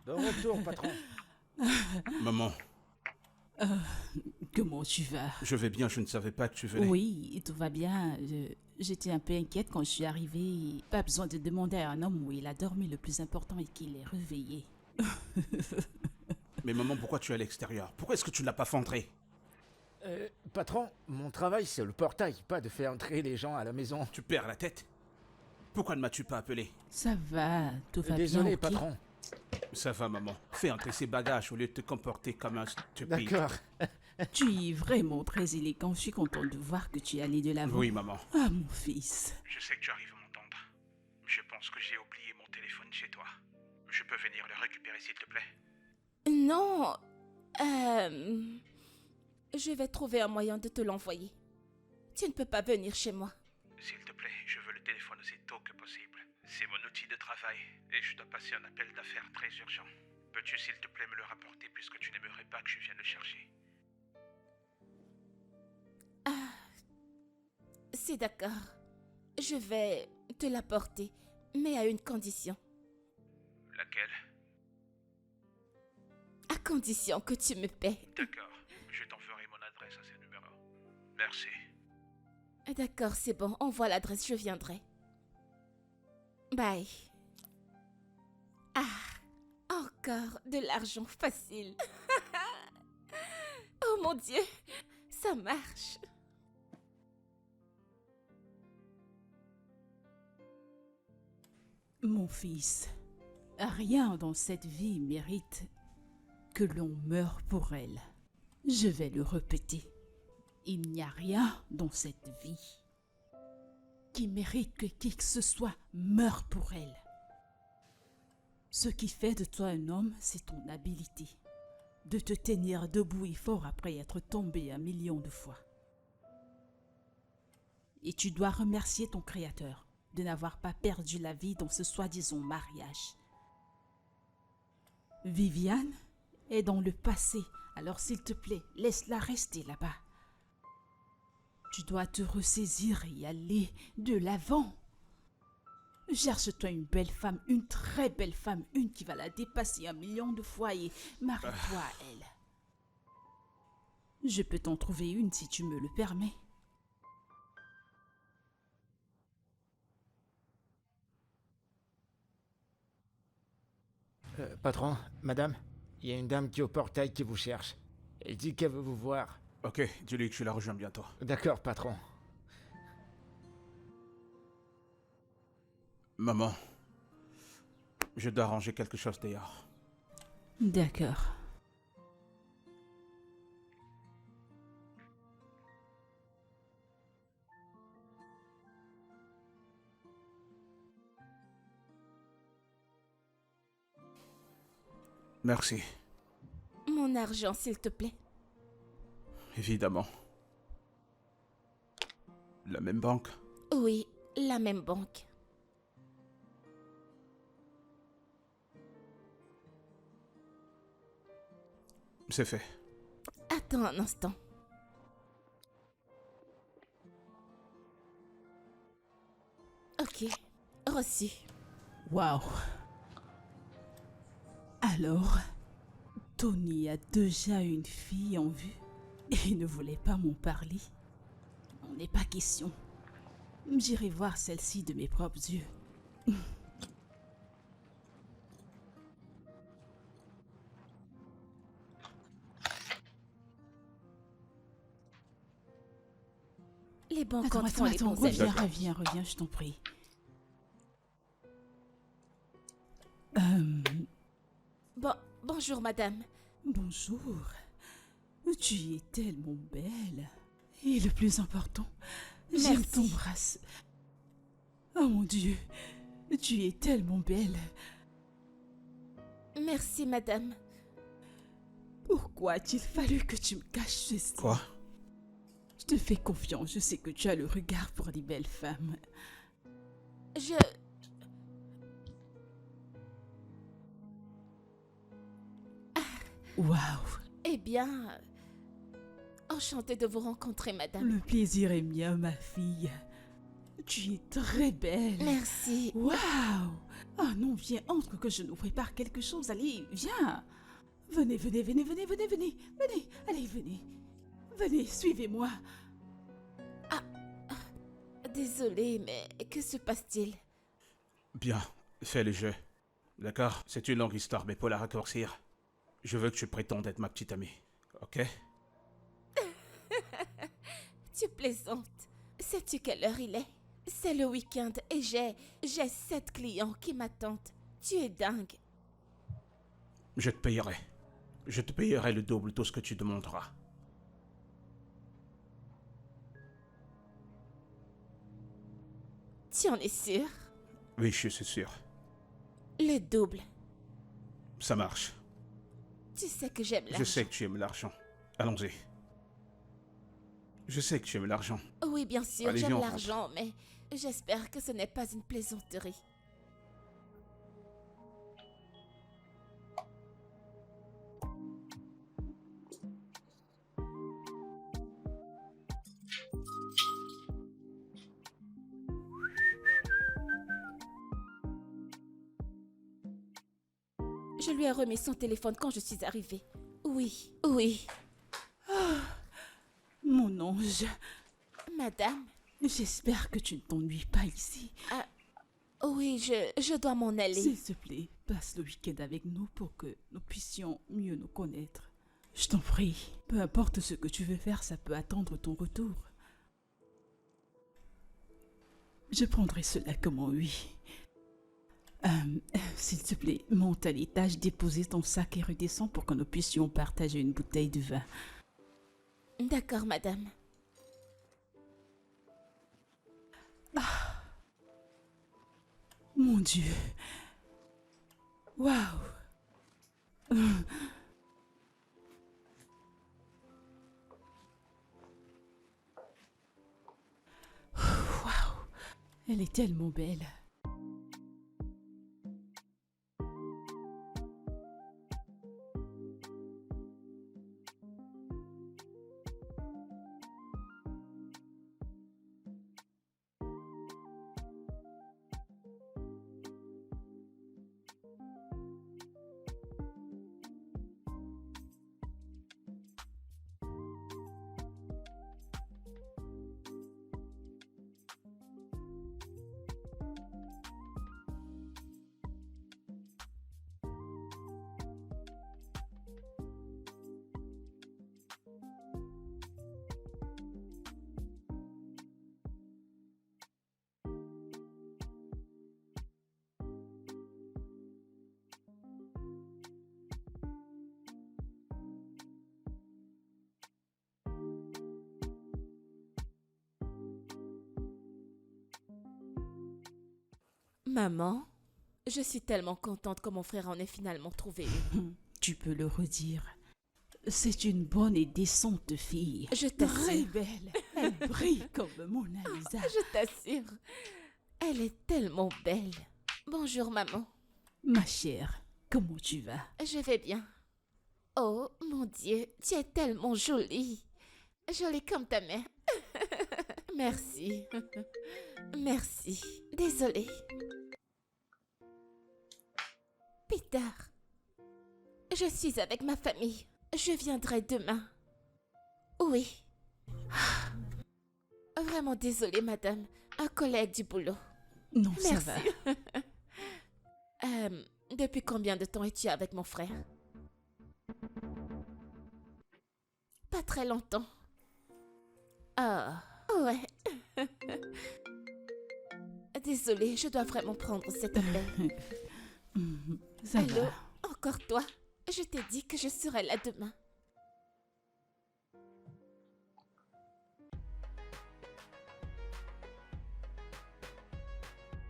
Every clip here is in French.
De retour, patron. Maman, Comment tu vas? je vais bien, je ne savais pas que tu venais. Oui, tout va bien. J'étais un peu inquiète quand je suis arrivée. Pas besoin de demander à un homme où il a dormi. Le plus important est qu'il est réveillé. Mais maman, pourquoi tu es à l'extérieur? Pourquoi est-ce que tu ne l'as pas fait entrer? Patron, mon travail c'est le portail, pas de faire entrer les gens à la maison. Tu perds la tête? Pourquoi ne m'as-tu pas appelé? Ça va, tout va Désolé, bien. Ok? patron. Ça va, maman. Fais entrer ces bagages au lieu de te comporter comme un stupide. D'accord. Tu es vraiment très élégant. Je suis contente de voir que tu es allé de l'avant. Oui, maman. Ah, mon fils. Je sais que tu arrives à m'entendre. Je pense que j'ai oublié mon téléphone chez toi. Je peux venir le récupérer, s'il te plaît? Non. Je vais trouver un moyen de te l'envoyer. Tu ne peux pas venir chez moi. S'il te plaît, je veux le téléphone aussi tôt que possible. C'est mon outil de travail et je dois passer un appel d'affaires très urgent. Peux-tu, s'il te plaît, me le rapporter puisque tu n'aimerais pas que je vienne le chercher? C'est d'accord. Je vais te l'apporter, mais à une condition. Laquelle? À condition que tu me paies. D'accord, je t'enverrai mon adresse à ce numéro. Merci. D'accord, c'est bon. Envoie l'adresse, je viendrai. Bye. Ah, encore de l'argent facile. Oh mon Dieu, ça marche. Mon fils, rien dans cette vie mérite que l'on meure pour elle. Je vais le répéter. Il n'y a rien dans cette vie qui mérite que qui que ce soit meure pour elle. Ce qui fait de toi un homme, c'est ton habileté de te tenir debout et fort après être tombé 1 million de fois. Et tu dois remercier ton Créateur de n'avoir pas perdu la vie dans ce soi-disant mariage. Viviane est dans le passé, alors s'il te plaît, laisse-la rester là-bas. Tu dois te ressaisir et aller de l'avant. Cherche-toi une belle femme, une très belle femme, une qui va la dépasser 1 million de fois et marie-toi à elle. Je peux t'en trouver une si tu me le permets. Patron, madame, il y a une dame qui est au portail qui vous cherche. Elle dit qu'elle veut vous voir. Ok, dis-lui que je la rejoins bientôt. D'accord, patron. Maman, je dois ranger quelque chose dehors. D'accord. Merci, Mon argent, s'il te plaît. évidemment. La même banque? Oui, la même banque. C'est fait. Attends un instant. Ok, reçu. Waouh. Alors, Tony a déjà une fille en vue et il ne voulait pas m'en parler. On n'est pas question. J'irai voir celle-ci de mes propres yeux. Les banques Attends, en font les bons amis. reviens, je t'en prie. Bonjour, madame. Bonjour. Tu es tellement belle. Et le plus important, j'aime Merci. ton bras. Oh mon Dieu, tu es tellement belle. Merci, madame. Pourquoi a-t-il fallu que tu me caches ceci? Quoi? Je te fais confiance, je sais que tu as le regard pour les belles femmes. Je... Waouh, Eh bien... Enchantée de vous rencontrer, madame. le plaisir est mien, ma fille. Tu es très belle. Merci. Waouh, Ah non, viens, entre que je nous prépare quelque chose. Allez, viens. Venez, venez, venez, venez, venez, venez, venez. Allez, venez. Venez, suivez-moi. Désolée, mais que se passe-t-il? Bien, fais le jeu. D'accord? C'est une longue histoire, mais pour la raccourcir, je veux que tu prétendes être ma petite amie. Ok? Tu plaisantes. Sais-tu quelle heure il est? C'est le week-end et j'ai 7 clients qui m'attendent. Tu es dingue. Je te payerai. Je te payerai le double tout ce que tu demanderas. Tu en es sûr? Oui, je suis sûr. Le double. Ça marche. Tu sais que j'aime l'argent. Je sais que tu aimes l'argent. Allons-y. Je sais que tu aimes l'argent. Oui, bien sûr, Allez, j'aime viens, on l'argent, mais j'espère que ce n'est pas une plaisanterie. Je lui ai remis son téléphone quand je suis arrivée. Oui, oui. Mon ange, Madame? j'espère que tu ne t'ennuies pas ici. Oui, je dois m'en aller. S'il te plaît, passe le week-end avec nous pour que nous puissions mieux nous connaître. Je t'en prie, peu importe ce que tu veux faire, ça peut attendre ton retour. Je prendrai cela comme un oui. S'il te plaît, monte à l'étage, dépose ton sac et redescends pour que nous puissions partager une bouteille de vin. D'accord, madame. Mon Dieu. Waouh. Waouh. Elle est tellement belle. Maman, je suis tellement contente que mon frère en ait finalement trouvé une. Tu peux le redire. C'est une bonne et décente fille. Je Très t'assure. belle. Elle brille comme Mona Lisa. Je t'assure. Elle est tellement belle. Bonjour, maman. Ma chère, comment tu vas? Je vais bien. Oh, mon Dieu, tu es tellement jolie. Jolie comme ta mère. Merci. Merci. Désolée. Peter, je suis avec ma famille. Je viendrai demain. Oui. Vraiment désolée, madame. Un collègue du boulot. Non, ça Merci. va. Depuis combien de temps es-tu avec mon frère? Pas très longtemps. Ah, ouais. Désolée, je dois vraiment prendre cet appel. Ça Allô, va. encore toi? Je t'ai dit que je serai là demain.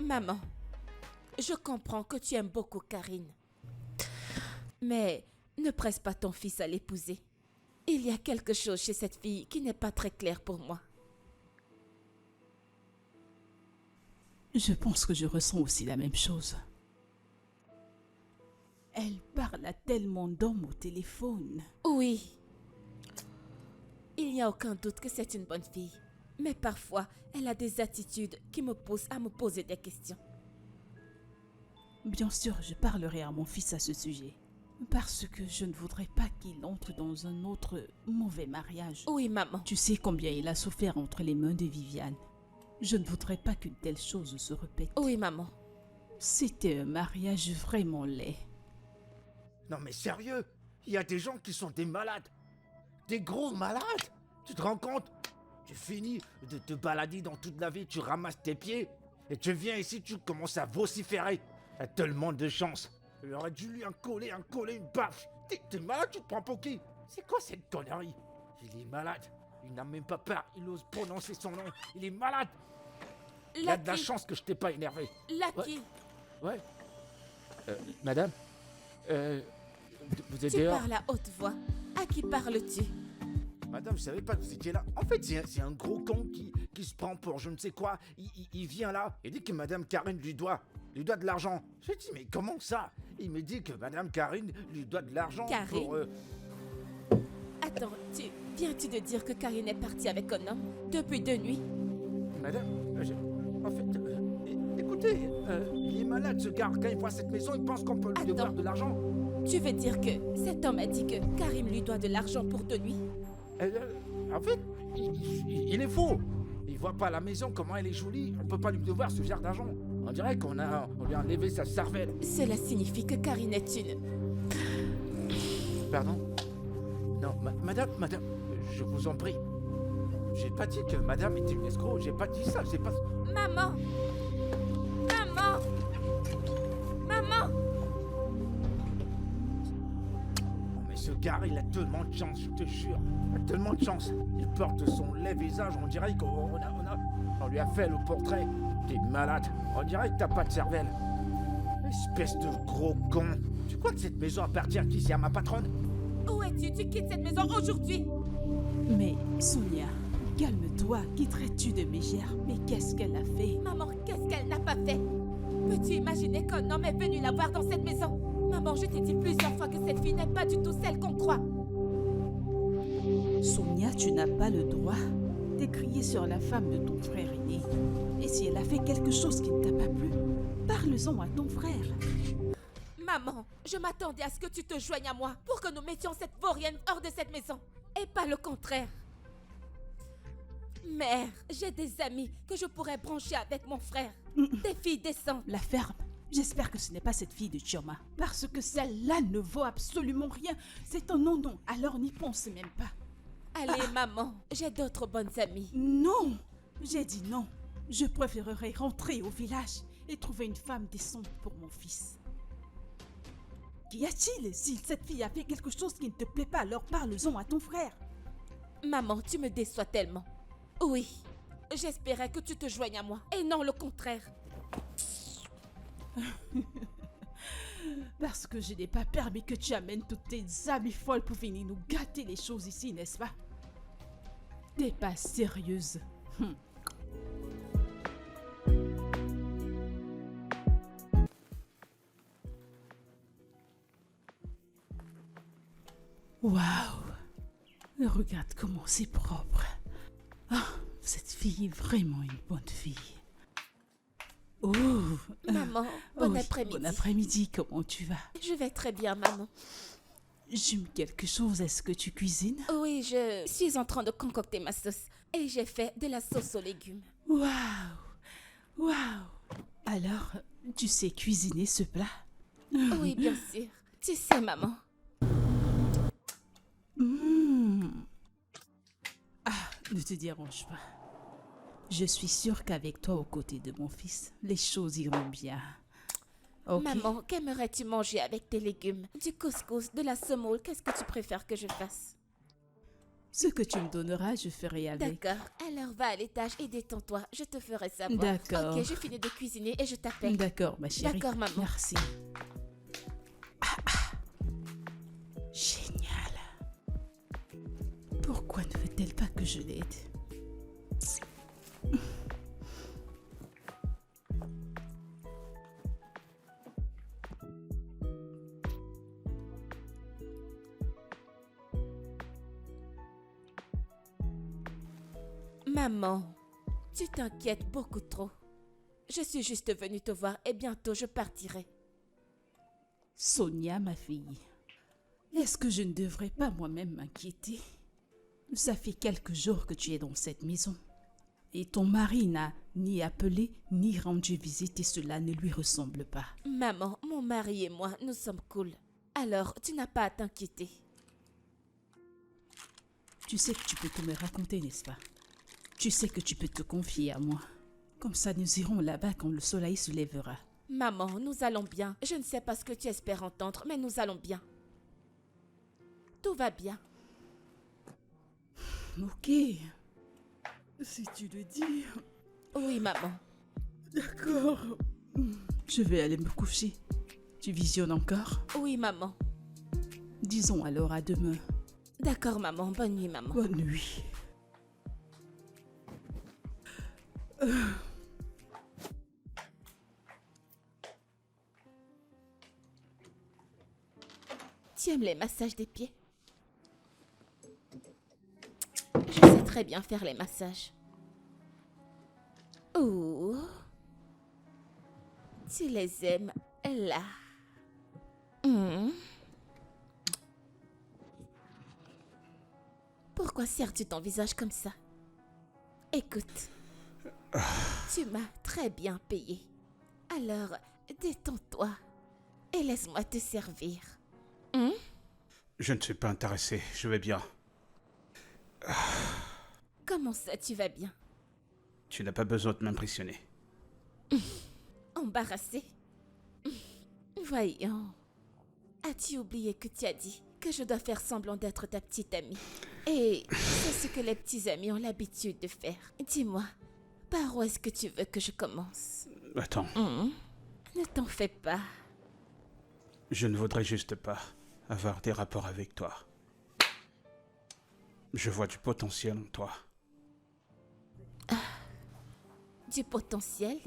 Maman, je comprends que tu aimes beaucoup Karine. Mais ne presse pas ton fils à l'épouser. Il y a quelque chose chez cette fille qui n'est pas très clair pour moi. Je pense que je ressens aussi la même chose. Elle parle à tellement d'hommes au téléphone. Oui. Il n'y a aucun doute que c'est une bonne fille. Mais parfois, elle a des attitudes qui me poussent à me poser des questions. Bien sûr, je parlerai à mon fils à ce sujet. Parce que je ne voudrais pas qu'il entre dans un autre mauvais mariage. Oui, maman. Tu sais combien il a souffert entre les mains de Viviane. Je ne voudrais pas qu'une telle chose se répète. Oui, maman. C'était un mariage vraiment laid. Non mais sérieux, il y a des gens qui sont des malades. Des gros malades. Tu te rends compte? Tu finis de te balader dans toute la vie, tu ramasses tes pieds, et tu viens ici, tu commences à vociférer. T'as tellement de chance. Il aurait dû lui en coller, une baffe. T'es malade, tu te prends pour qui? C'est quoi cette connerie? Il est malade. Il n'a même pas peur, il ose prononcer son nom. Il est malade. Il y a de la chance que je t'ai pas énervé. Lucky. Ouais. Madame, vous êtes Tu dehors? parles à haute voix. À qui parles-tu? Madame, je savais pas que vous étiez là. En fait, c'est un gros con qui se prend pour je ne sais quoi. Il vient là et dit que Madame Karine lui doit de l'argent. Je dis, mais comment ça? Il me dit que Madame Karine lui doit de l'argent Karine? pour... Attends, viens-tu de dire que Karine est partie avec un homme depuis 2 nuits? Madame, en fait, écoutez, il est malade ce gars. Quand il voit cette maison, il pense qu'on peut lui devoir de l'argent. Tu veux dire que cet homme a dit que Karim lui doit de l'argent pour 2 nuits? En fait, il est faux. Il voit pas la maison, comment elle est jolie. On peut pas lui devoir ce genre d'argent. On dirait qu'on lui a enlevé sa cervelle. Cela signifie que Karine est une... Pardon? Non, madame, je vous en prie. J'ai pas dit que madame était une escroc. J'ai pas dit ça, j'ai pas... Maman! Maman! Maman! Mais ce gars, il a tellement de chance, je te jure. Il a tellement de chance. Il porte son laid visage, on dirait on lui a fait le portrait. T'es malade. On dirait que t'as pas de cervelle. Espèce de gros con. Tu crois que cette maison appartient à qui? C'est à ma patronne? Où es-tu? Tu quittes cette maison aujourd'hui! Mais Sonia, calme-toi. Quitterais-tu de Mégère? Mais qu'est-ce qu'elle a fait? Maman, qu'est-ce qu'elle n'a pas fait? Peux-tu imaginer qu'un homme est venu la voir dans cette maison? Maman, je t'ai dit plusieurs fois que cette fille n'est pas du tout celle qu'on croit. Sonia, tu n'as pas le droit de crier sur la femme de ton frère aîné. Et si elle a fait quelque chose qui ne t'a pas plu, parle-en à ton frère. Maman, je m'attendais à ce que tu te joignes à moi pour que nous mettions cette vaurienne hors de cette maison. Et pas le contraire. Mère, j'ai des amis que je pourrais brancher avec mon frère. Des filles décentes. La ferme. J'espère que ce n'est pas cette fille de Chioma. Parce que celle-là ne vaut absolument rien. C'est un non-non, alors n'y pense même pas. Allez, maman, j'ai d'autres bonnes amies. Non, j'ai dit non. Je préférerais rentrer au village et trouver une femme décente pour mon fils. Qu'y a-t-il? Si cette fille a fait quelque chose qui ne te plaît pas, alors parle-en à ton frère. Maman, tu me déçois tellement. Oui, j'espérais que tu te joignes à moi et non le contraire. Parce que je n'ai pas permis que tu amènes toutes tes amies folles pour venir nous gâter les choses ici, n'est-ce pas? T'es pas sérieuse. Waouh! Regarde comment c'est propre. Ah, cette fille est vraiment une bonne fille. Oh! Maman, bon oui, après-midi. Bon après-midi, comment tu vas? Je vais très bien, maman. J'aime quelque chose, est-ce que tu cuisines? Oui, je suis en train de concocter ma sauce et j'ai fait de la sauce aux légumes. Waouh! Waouh! Alors, tu sais cuisiner ce plat? Oui, bien sûr. Tu sais, maman. Ah, ne te dérange pas. Je suis sûre qu'avec toi aux côtés de mon fils, les choses iront bien. Ok. Maman, qu'aimerais-tu manger avec tes légumes? Du couscous, de la semoule, qu'est-ce que tu préfères que je fasse? Ce que tu me donneras, je ferai avec. D'accord, alors va à l'étage et détends-toi, je te ferai savoir. D'accord. Ok, j'ai fini de cuisiner et je t'appelle. D'accord, ma chérie. D'accord, maman. Merci. Génial. Pourquoi ne veut-elle pas que je l'aide? Maman, tu t'inquiètes beaucoup trop. Je suis juste venue te voir et bientôt je partirai. Sonia, ma fille, est-ce que je ne devrais pas moi-même m'inquiéter? Ça fait quelques jours que tu es dans cette maison. Et ton mari n'a ni appelé ni rendu visite et cela ne lui ressemble pas. Maman, mon mari et moi, nous sommes cool. Alors, tu n'as pas à t'inquiéter. Tu sais que tu peux tout me raconter, n'est-ce pas? Tu sais que tu peux te confier à moi. Comme ça, nous irons là-bas quand le soleil se lèvera. Maman, nous allons bien. Je ne sais pas ce que tu espères entendre, mais nous allons bien. Tout va bien. Ok. Si tu le dis. Oui, maman. D'accord. Je vais aller me coucher. Tu visionnes encore? Oui, maman. Disons alors à demain. D'accord, maman. Bonne nuit, maman. Bonne nuit. Tu aimes les massages des pieds? Je sais très bien faire les massages. Oh. Tu les aimes là. Pourquoi serres-tu ton visage comme ça? Écoute, tu m'as très bien payé. Alors, détends-toi et laisse-moi te servir. Je ne suis pas intéressé, je vais bien. Comment ça, tu vas bien? Tu n'as pas besoin de m'impressionner. Embarrassé? Voyons. As-tu oublié que tu as dit que je dois faire semblant d'être ta petite amie? Et c'est ce que les petits amis ont l'habitude de faire. Dis-moi, par où est-ce que tu veux que je commence? Attends, Ne t'en fais pas. je ne voudrais juste pas avoir des rapports avec toi. Je vois du potentiel en toi. Du potentiel?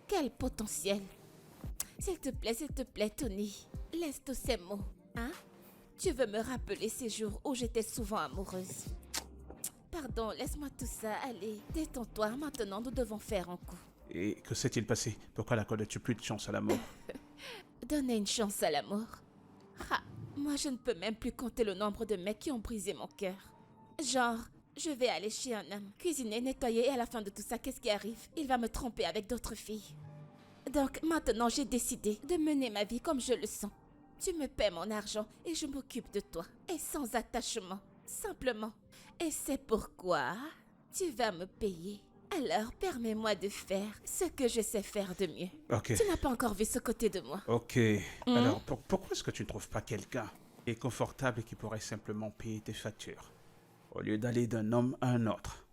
Quel potentiel? S'il te plaît, Tony, laisse tous ces mots, hein? Tu veux me rappeler ces jours où j'étais souvent amoureuse? Pardon, laisse-moi tout ça, allez, détends-toi, maintenant nous devons faire un coup. Et que s'est-il passé? Pourquoi n'accordes-tu plus de chance à l'amour? Donner une chance à l'amour? Ah, moi je ne peux même plus compter le nombre de mecs qui ont brisé mon cœur. Genre, je vais aller chez un homme, cuisiner, nettoyer et à la fin de tout ça, qu'est-ce qui arrive? Il va me tromper avec d'autres filles. Donc maintenant j'ai décidé de mener ma vie comme je le sens. Tu me paies mon argent et je m'occupe de toi. Et sans attachement, simplement. Et c'est pourquoi tu vas me payer. Alors permets-moi de faire ce que je sais faire de mieux. Ok. Tu n'as pas encore vu ce côté de moi. Ok. Alors, pourquoi est-ce que tu ne trouves pas quelqu'un qui est confortable et qui pourrait simplement payer tes factures, au lieu d'aller d'un homme à un autre?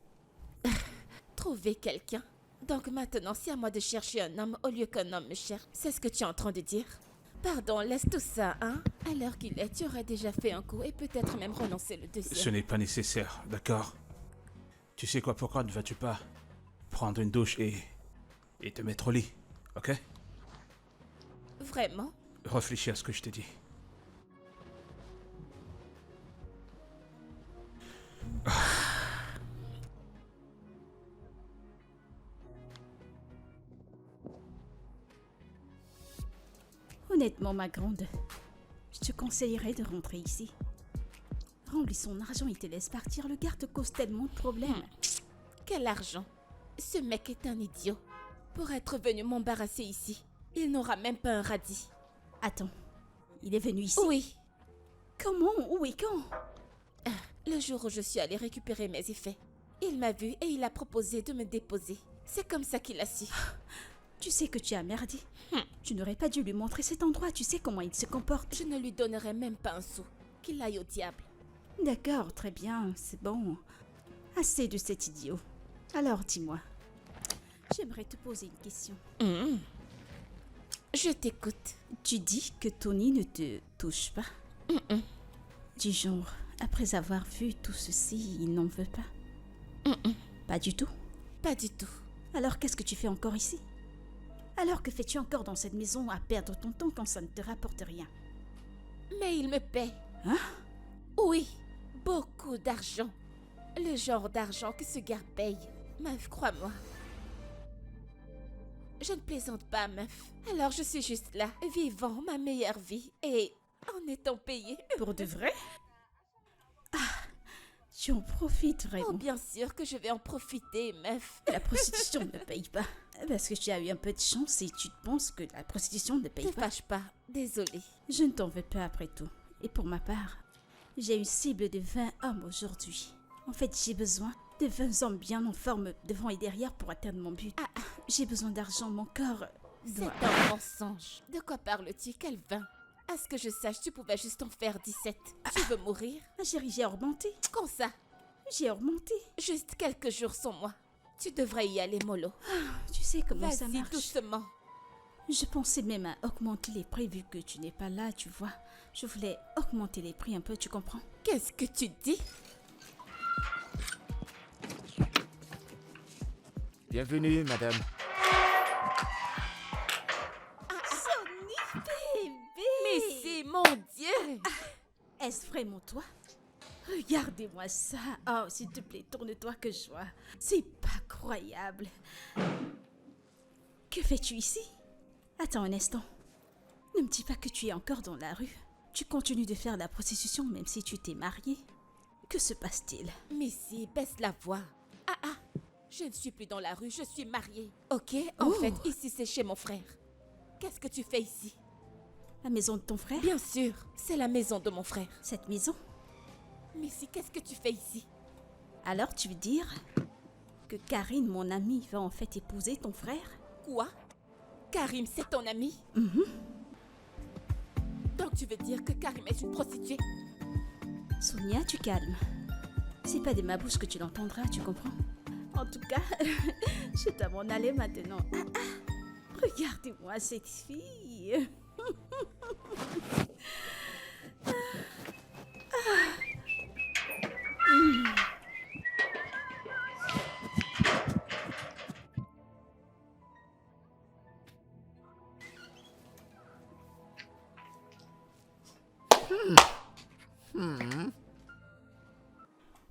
Trouver quelqu'un. Donc maintenant, c'est à moi de chercher un homme au lieu qu'un homme me cherche. C'est ce que tu es en train de dire? Pardon, laisse tout ça, hein? À l'heure qu'il est, tu aurais déjà fait un coup et peut-être même renoncé le deuxième. Ce n'est pas nécessaire, d'accord? Tu sais quoi, pourquoi ne vas-tu pas prendre une douche et te mettre au lit, ok? Vraiment? Réfléchis à ce que je te dis. Honnêtement, ma grande, je te conseillerais de rentrer ici. Rends-lui son argent et te laisse partir. Le gars te cause tellement de problèmes. Quel argent? Ce mec est un idiot. Pour être venu m'embarrasser ici, il n'aura même pas un radis. Attends, il est venu ici? Oui, Comment? Où et quand? le jour où je suis allée récupérer mes effets. Il m'a vu et il a proposé de me déposer. C'est comme ça qu'il a su. Tu sais que tu as merdé. Tu n'aurais pas dû lui montrer cet endroit. Tu sais comment il se comporte. Je ne lui donnerai même pas un sou. Qu'il aille au diable. D'accord, très bien, c'est bon. Assez de cet idiot. Alors, dis-moi. J'aimerais te poser une question. Je t'écoute. Tu dis que Tony ne te touche pas? Du genre, après avoir vu tout ceci, il n'en veut pas? Pas du tout? Pas du tout. Alors qu'est-ce que tu fais encore ici? Alors que fais-tu encore dans cette maison à perdre ton temps quand ça ne te rapporte rien? Mais il me paie. Hein? Oui, beaucoup d'argent. Le genre d'argent que ce gars paye. Meuf, crois-moi. je ne plaisante pas, meuf. Alors je suis juste là, vivant ma meilleure vie et en étant payée. Pour de vrai? Ah, tu en profites vraiment. Oh, bien sûr que je vais en profiter, meuf. La prostitution ne paye pas. Parce que tu as eu un peu de chance et tu penses que la prostitution ne paye Ne pas. fâche pas, désolée. Je ne t'en veux pas après tout. Et pour ma part, j'ai une cible de 20 hommes aujourd'hui. En fait, j'ai besoin de 20 hommes bien en forme devant et derrière pour atteindre mon but. J'ai besoin d'argent, mon corps C'est doit... un mensonge. De quoi parles-tu? Quel 20? À ce que je sache, tu pouvais juste en faire 17. Tu veux mourir? Ah, chérie, j'ai augmenté. Quand ça? J'ai augmenté. Juste quelques jours sans moi. Tu devrais y aller, mollo. Tu sais comment ça Vas-y, marche. doucement. Je pensais même à augmenter les prix vu que tu n'es pas là, tu vois. Je voulais augmenter les prix un peu, tu comprends? Qu'est-ce que tu dis? Bienvenue, madame. Sonny, bébé! Mais c'est mon Dieu! Est-ce vraiment toi? Regardez-moi ça. Oh, s'il te plaît, tourne-toi que je vois. C'est pas croyable. Que fais-tu ici? Attends un instant. Ne me dis pas que tu es encore dans la rue. Tu continues de faire la prostitution même si tu t'es mariée. Que se passe-t-il? Missy, baisse la voix. Je ne suis plus dans la rue, je suis mariée. Ok, en Oh. fait, ici c'est chez mon frère. Qu'est-ce que tu fais ici? La maison de ton frère? Bien sûr, c'est la maison de mon frère. Cette maison? Missy, qu'est-ce que tu fais ici? Alors tu veux dire que Karine, mon amie, va en fait épouser ton frère? Quoi? Karim, c'est ton ami? Donc tu veux dire que Karim est une prostituée? Sonia, tu calmes. C'est pas de ma bouche que tu l'entendras, tu comprends? En tout cas, je dois m'en aller maintenant. Regardez-moi cette fille.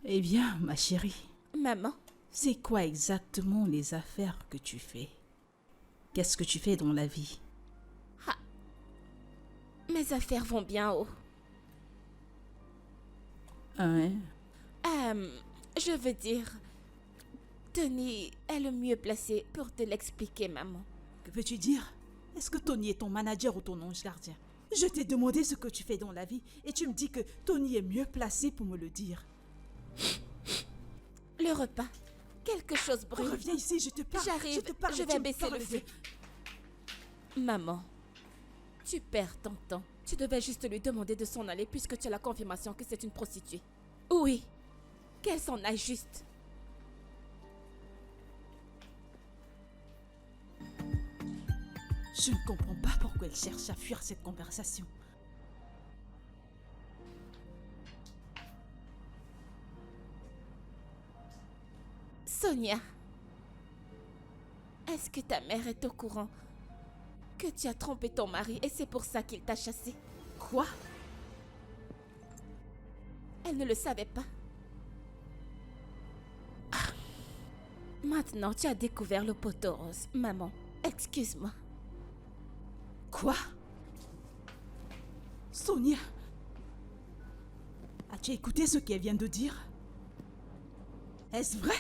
Eh bien, ma chérie, Maman, c'est quoi exactement les affaires que tu fais? Qu'est-ce que tu fais dans la vie? mes affaires vont bien haut. Hein? Je veux dire, Tony est le mieux placé pour te l'expliquer, maman. Que veux-tu dire? Est-ce que Tony est ton manager ou ton ange gardien? Je t'ai demandé ce que tu fais dans la vie et tu me dis que Tony est mieux placé pour me le dire. Le repas, quelque chose brûle. Reviens ici, je te parle. J'arrive, je te parle, je tu vais me baisser parles le de- feu. Maman, tu perds ton temps. Tu devais juste lui demander de s'en aller puisque tu as la confirmation que c'est une prostituée. Oui, qu'elle s'en aille juste. Je ne comprends pas pourquoi elle cherche à fuir cette conversation. Sonia, est-ce que ta mère est au courant que tu as trompé ton mari et c'est pour ça qu'il t'a chassé? Quoi? Elle ne le savait pas. Maintenant, tu as découvert le poteau rose. Maman, excuse-moi. Quoi? Sonia? As-tu écouté ce qu'elle vient de dire? Est-ce vrai?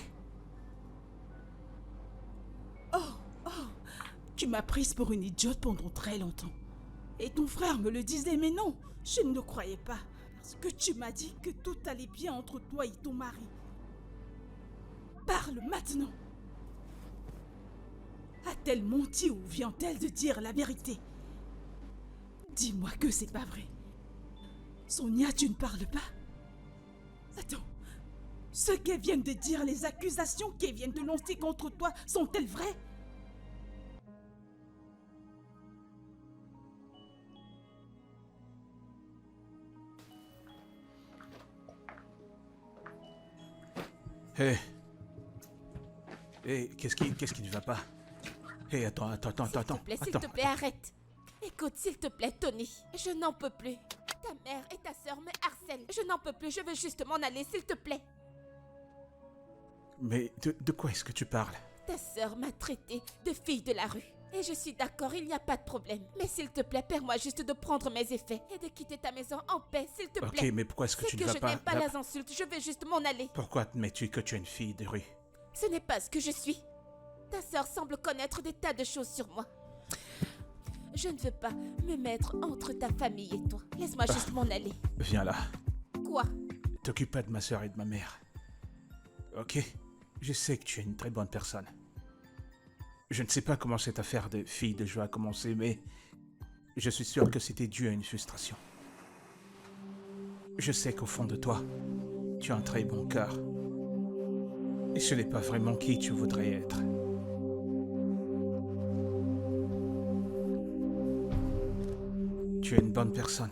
Tu m'as prise pour une idiote pendant très longtemps. Et ton frère me le disait, mais non, je ne le croyais pas. Parce que tu m'as dit que tout allait bien entre toi et ton mari. Parle maintenant. A-t-elle menti ou vient-elle de dire la vérité? Dis-moi que c'est pas vrai. Sonia, tu ne parles pas? Attends. Ce qu'elles viennent de dire, les accusations qu'elles viennent de lancer contre toi, sont-elles vraies? Hé. Hé, qu'est-ce qui ne va pas? Hé, attends. S'il te plaît, arrête. Écoute, s'il te plaît, Tony, je n'en peux plus. Ta mère et ta sœur me harcèlent. Je n'en peux plus, je veux juste m'en aller, s'il te plaît. Mais de quoi est-ce que tu parles? Ta sœur m'a traité de fille de la rue. Et je suis d'accord, il n'y a pas de problème. Mais s'il te plaît, permets-moi juste de prendre mes effets et de quitter ta maison en paix, s'il te plaît. Ok, mais pourquoi est-ce que tu ne vas C'est que je pas... n'aime pas les insultes, je vais juste m'en aller. Pourquoi admets-tu que tu es une fille de rue? Ce n'est pas ce que je suis. Ta sœur semble connaître des tas de choses sur moi. Je ne veux pas me mettre entre ta famille et toi. Laisse-moi juste m'en aller. Viens là. Quoi? T'occupe pas de ma soeur et de ma mère. Ok? Je sais que tu es une très bonne personne. Je ne sais pas comment cette affaire de fille de jeu a commencé, mais je suis sûr que c'était dû à une frustration. Je sais qu'au fond de toi, tu as un très bon cœur. Et ce n'est pas vraiment qui tu voudrais être. Tu es une bonne personne.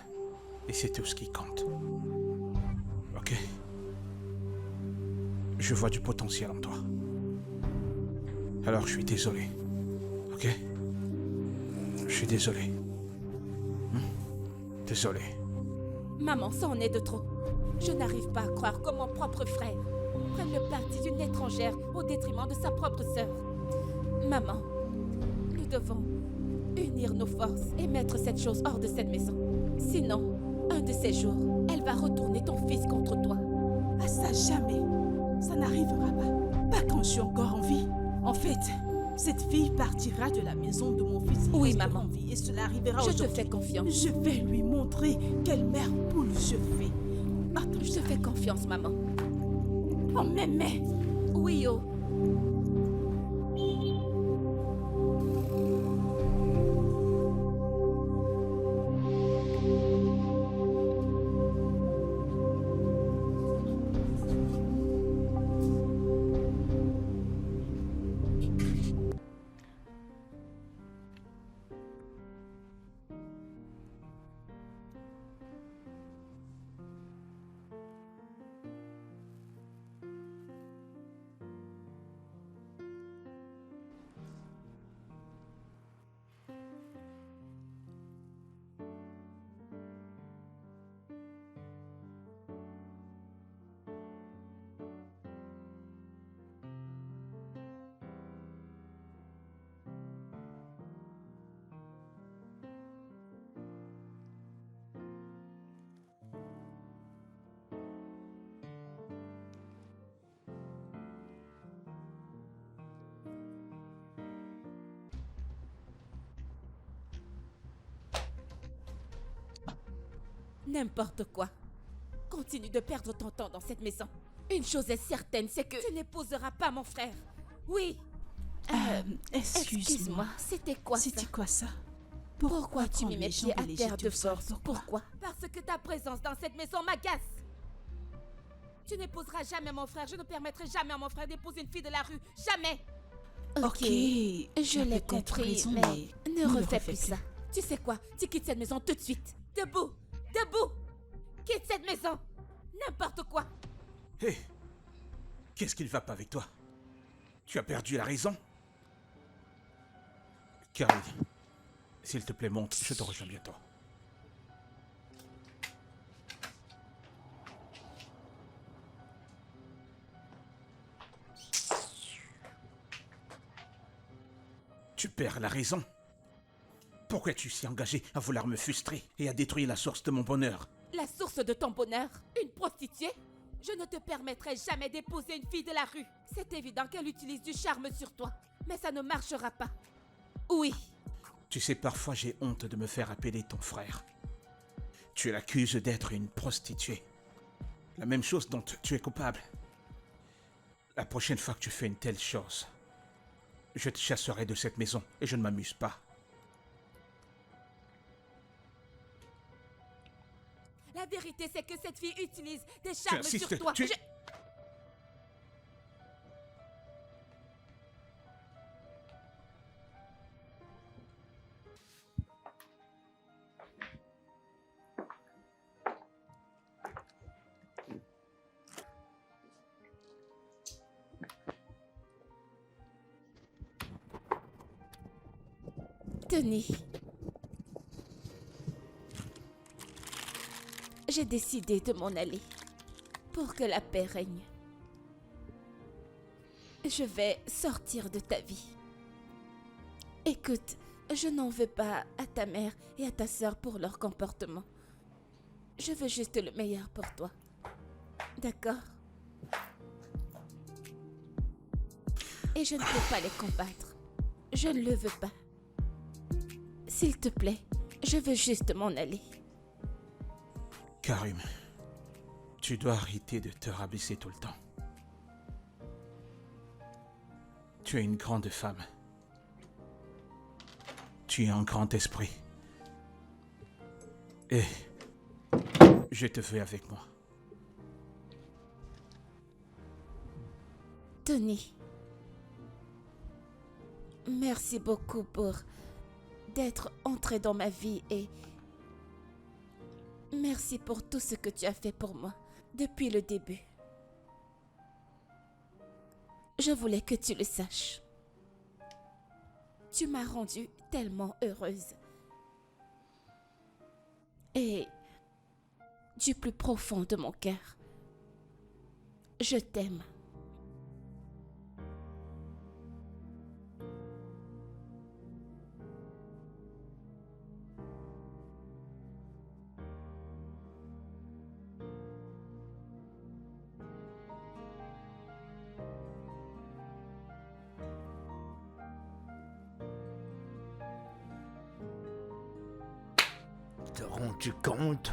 Et c'est tout ce qui compte. Ok? Je vois du potentiel en toi. Alors je suis désolé. Ok? Je suis désolé. Désolé. Maman, ça en est de trop. Je n'arrive pas à croire que mon propre frère prenne le parti d'une étrangère au détriment de sa propre sœur. Maman, nous devons unir nos forces et mettre cette chose hors de cette maison. Sinon, un de ces jours, elle va retourner ton fils contre toi. Ah ça, jamais. Ça n'arrivera pas. Pas quand je suis encore en vie. En fait, cette fille partira de la maison de mon fils. Oui, restera maman. en vie et cela arrivera Je te aujourd'hui. fais confiance. Je vais lui montrer quelle mère poule je fais. Attends, Je te fais confiance, maman. Oh, mais... Oui, oh. N'importe quoi. Continue de perdre ton temps dans cette maison. Une chose est certaine, c'est que tu n'épouseras pas mon frère. Oui. Excuse-moi. C'était quoi ça? C'était quoi ça? Pourquoi tu prendre mets mes les gens pieds à et les terre jeter de au sol? force? Pourquoi? Parce que ta présence dans cette maison m'agace. Tu n'épouseras jamais mon frère. Je ne permettrai jamais à mon frère d'épouser une fille de la rue. Jamais. Ok, Je tu as l'ai peut-être compris, raison, mais ne ne le refais refais plus ça. Tu sais quoi? Tu quittes cette maison tout de suite. Debout. Debout. Quitte cette maison. N'importe quoi. Hé! Qu'est-ce qui ne va pas avec toi? Tu as perdu la raison? Caroline, s'il te plaît, monte, je te rejoins bientôt. Tu perds la raison. Pourquoi es-tu si engagé à vouloir me frustrer et à détruire la source de mon bonheur? La source de ton bonheur? Une prostituée? Je ne te permettrai jamais d'épouser une fille de la rue. C'est évident qu'elle utilise du charme sur toi. Mais ça ne marchera pas. Oui. Tu sais, parfois j'ai honte de me faire appeler ton frère. Tu l'accuses d'être une prostituée. La même chose dont tu es coupable. La prochaine fois que tu fais une telle chose, je te chasserai de cette maison et je ne m'amuse pas. La vérité, c'est que cette fille utilise des charmes insistes, sur toi. Tenez. J'ai décidé de m'en aller pour que la paix règne. Je vais sortir de ta vie Écoute, je n'en veux pas à ta mère et à ta sœur pour leur comportement. Je veux juste le meilleur pour toi. D'accord? Et je ne peux pas les combattre. Je ne le veux pas. S'il te plaît, je veux juste m'en aller. Karim, tu dois arrêter de te rabaisser tout le temps. Tu es une grande femme. Tu as un grand esprit. Et je te veux avec moi. Tony, merci beaucoup pour d'être entré dans ma vie et merci pour tout ce que tu as fait pour moi depuis le début. Je voulais que tu le saches. Tu m'as rendue tellement heureuse. Et du plus profond de mon cœur, je t'aime. Te rends-tu compte?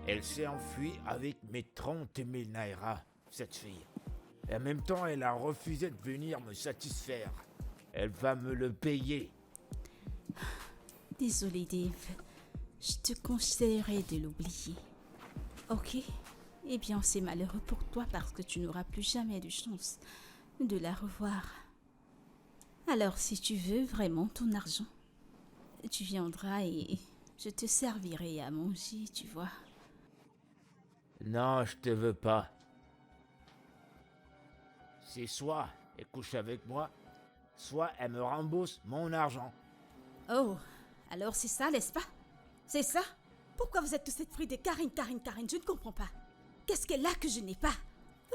Elle s'est enfuie avec mes 30 000 naira, cette fille. Et en même temps, elle a refusé de venir me satisfaire. Elle va me le payer. Désolée, Dave. Je te conseillerais de l'oublier. Ok? Eh bien, c'est malheureux pour toi parce que tu n'auras plus jamais de chance de la revoir. Alors, si tu veux vraiment ton argent, tu viendras et je te servirai à manger, tu vois. Non, je te veux pas. C'est soit elle couche avec moi, soit elle me rembourse mon argent. Oh, alors c'est ça, n'est-ce pas? C'est ça? Pourquoi vous êtes tous cette fruit de Karine? Je ne comprends pas. Qu'est-ce qu'elle a que je n'ai pas?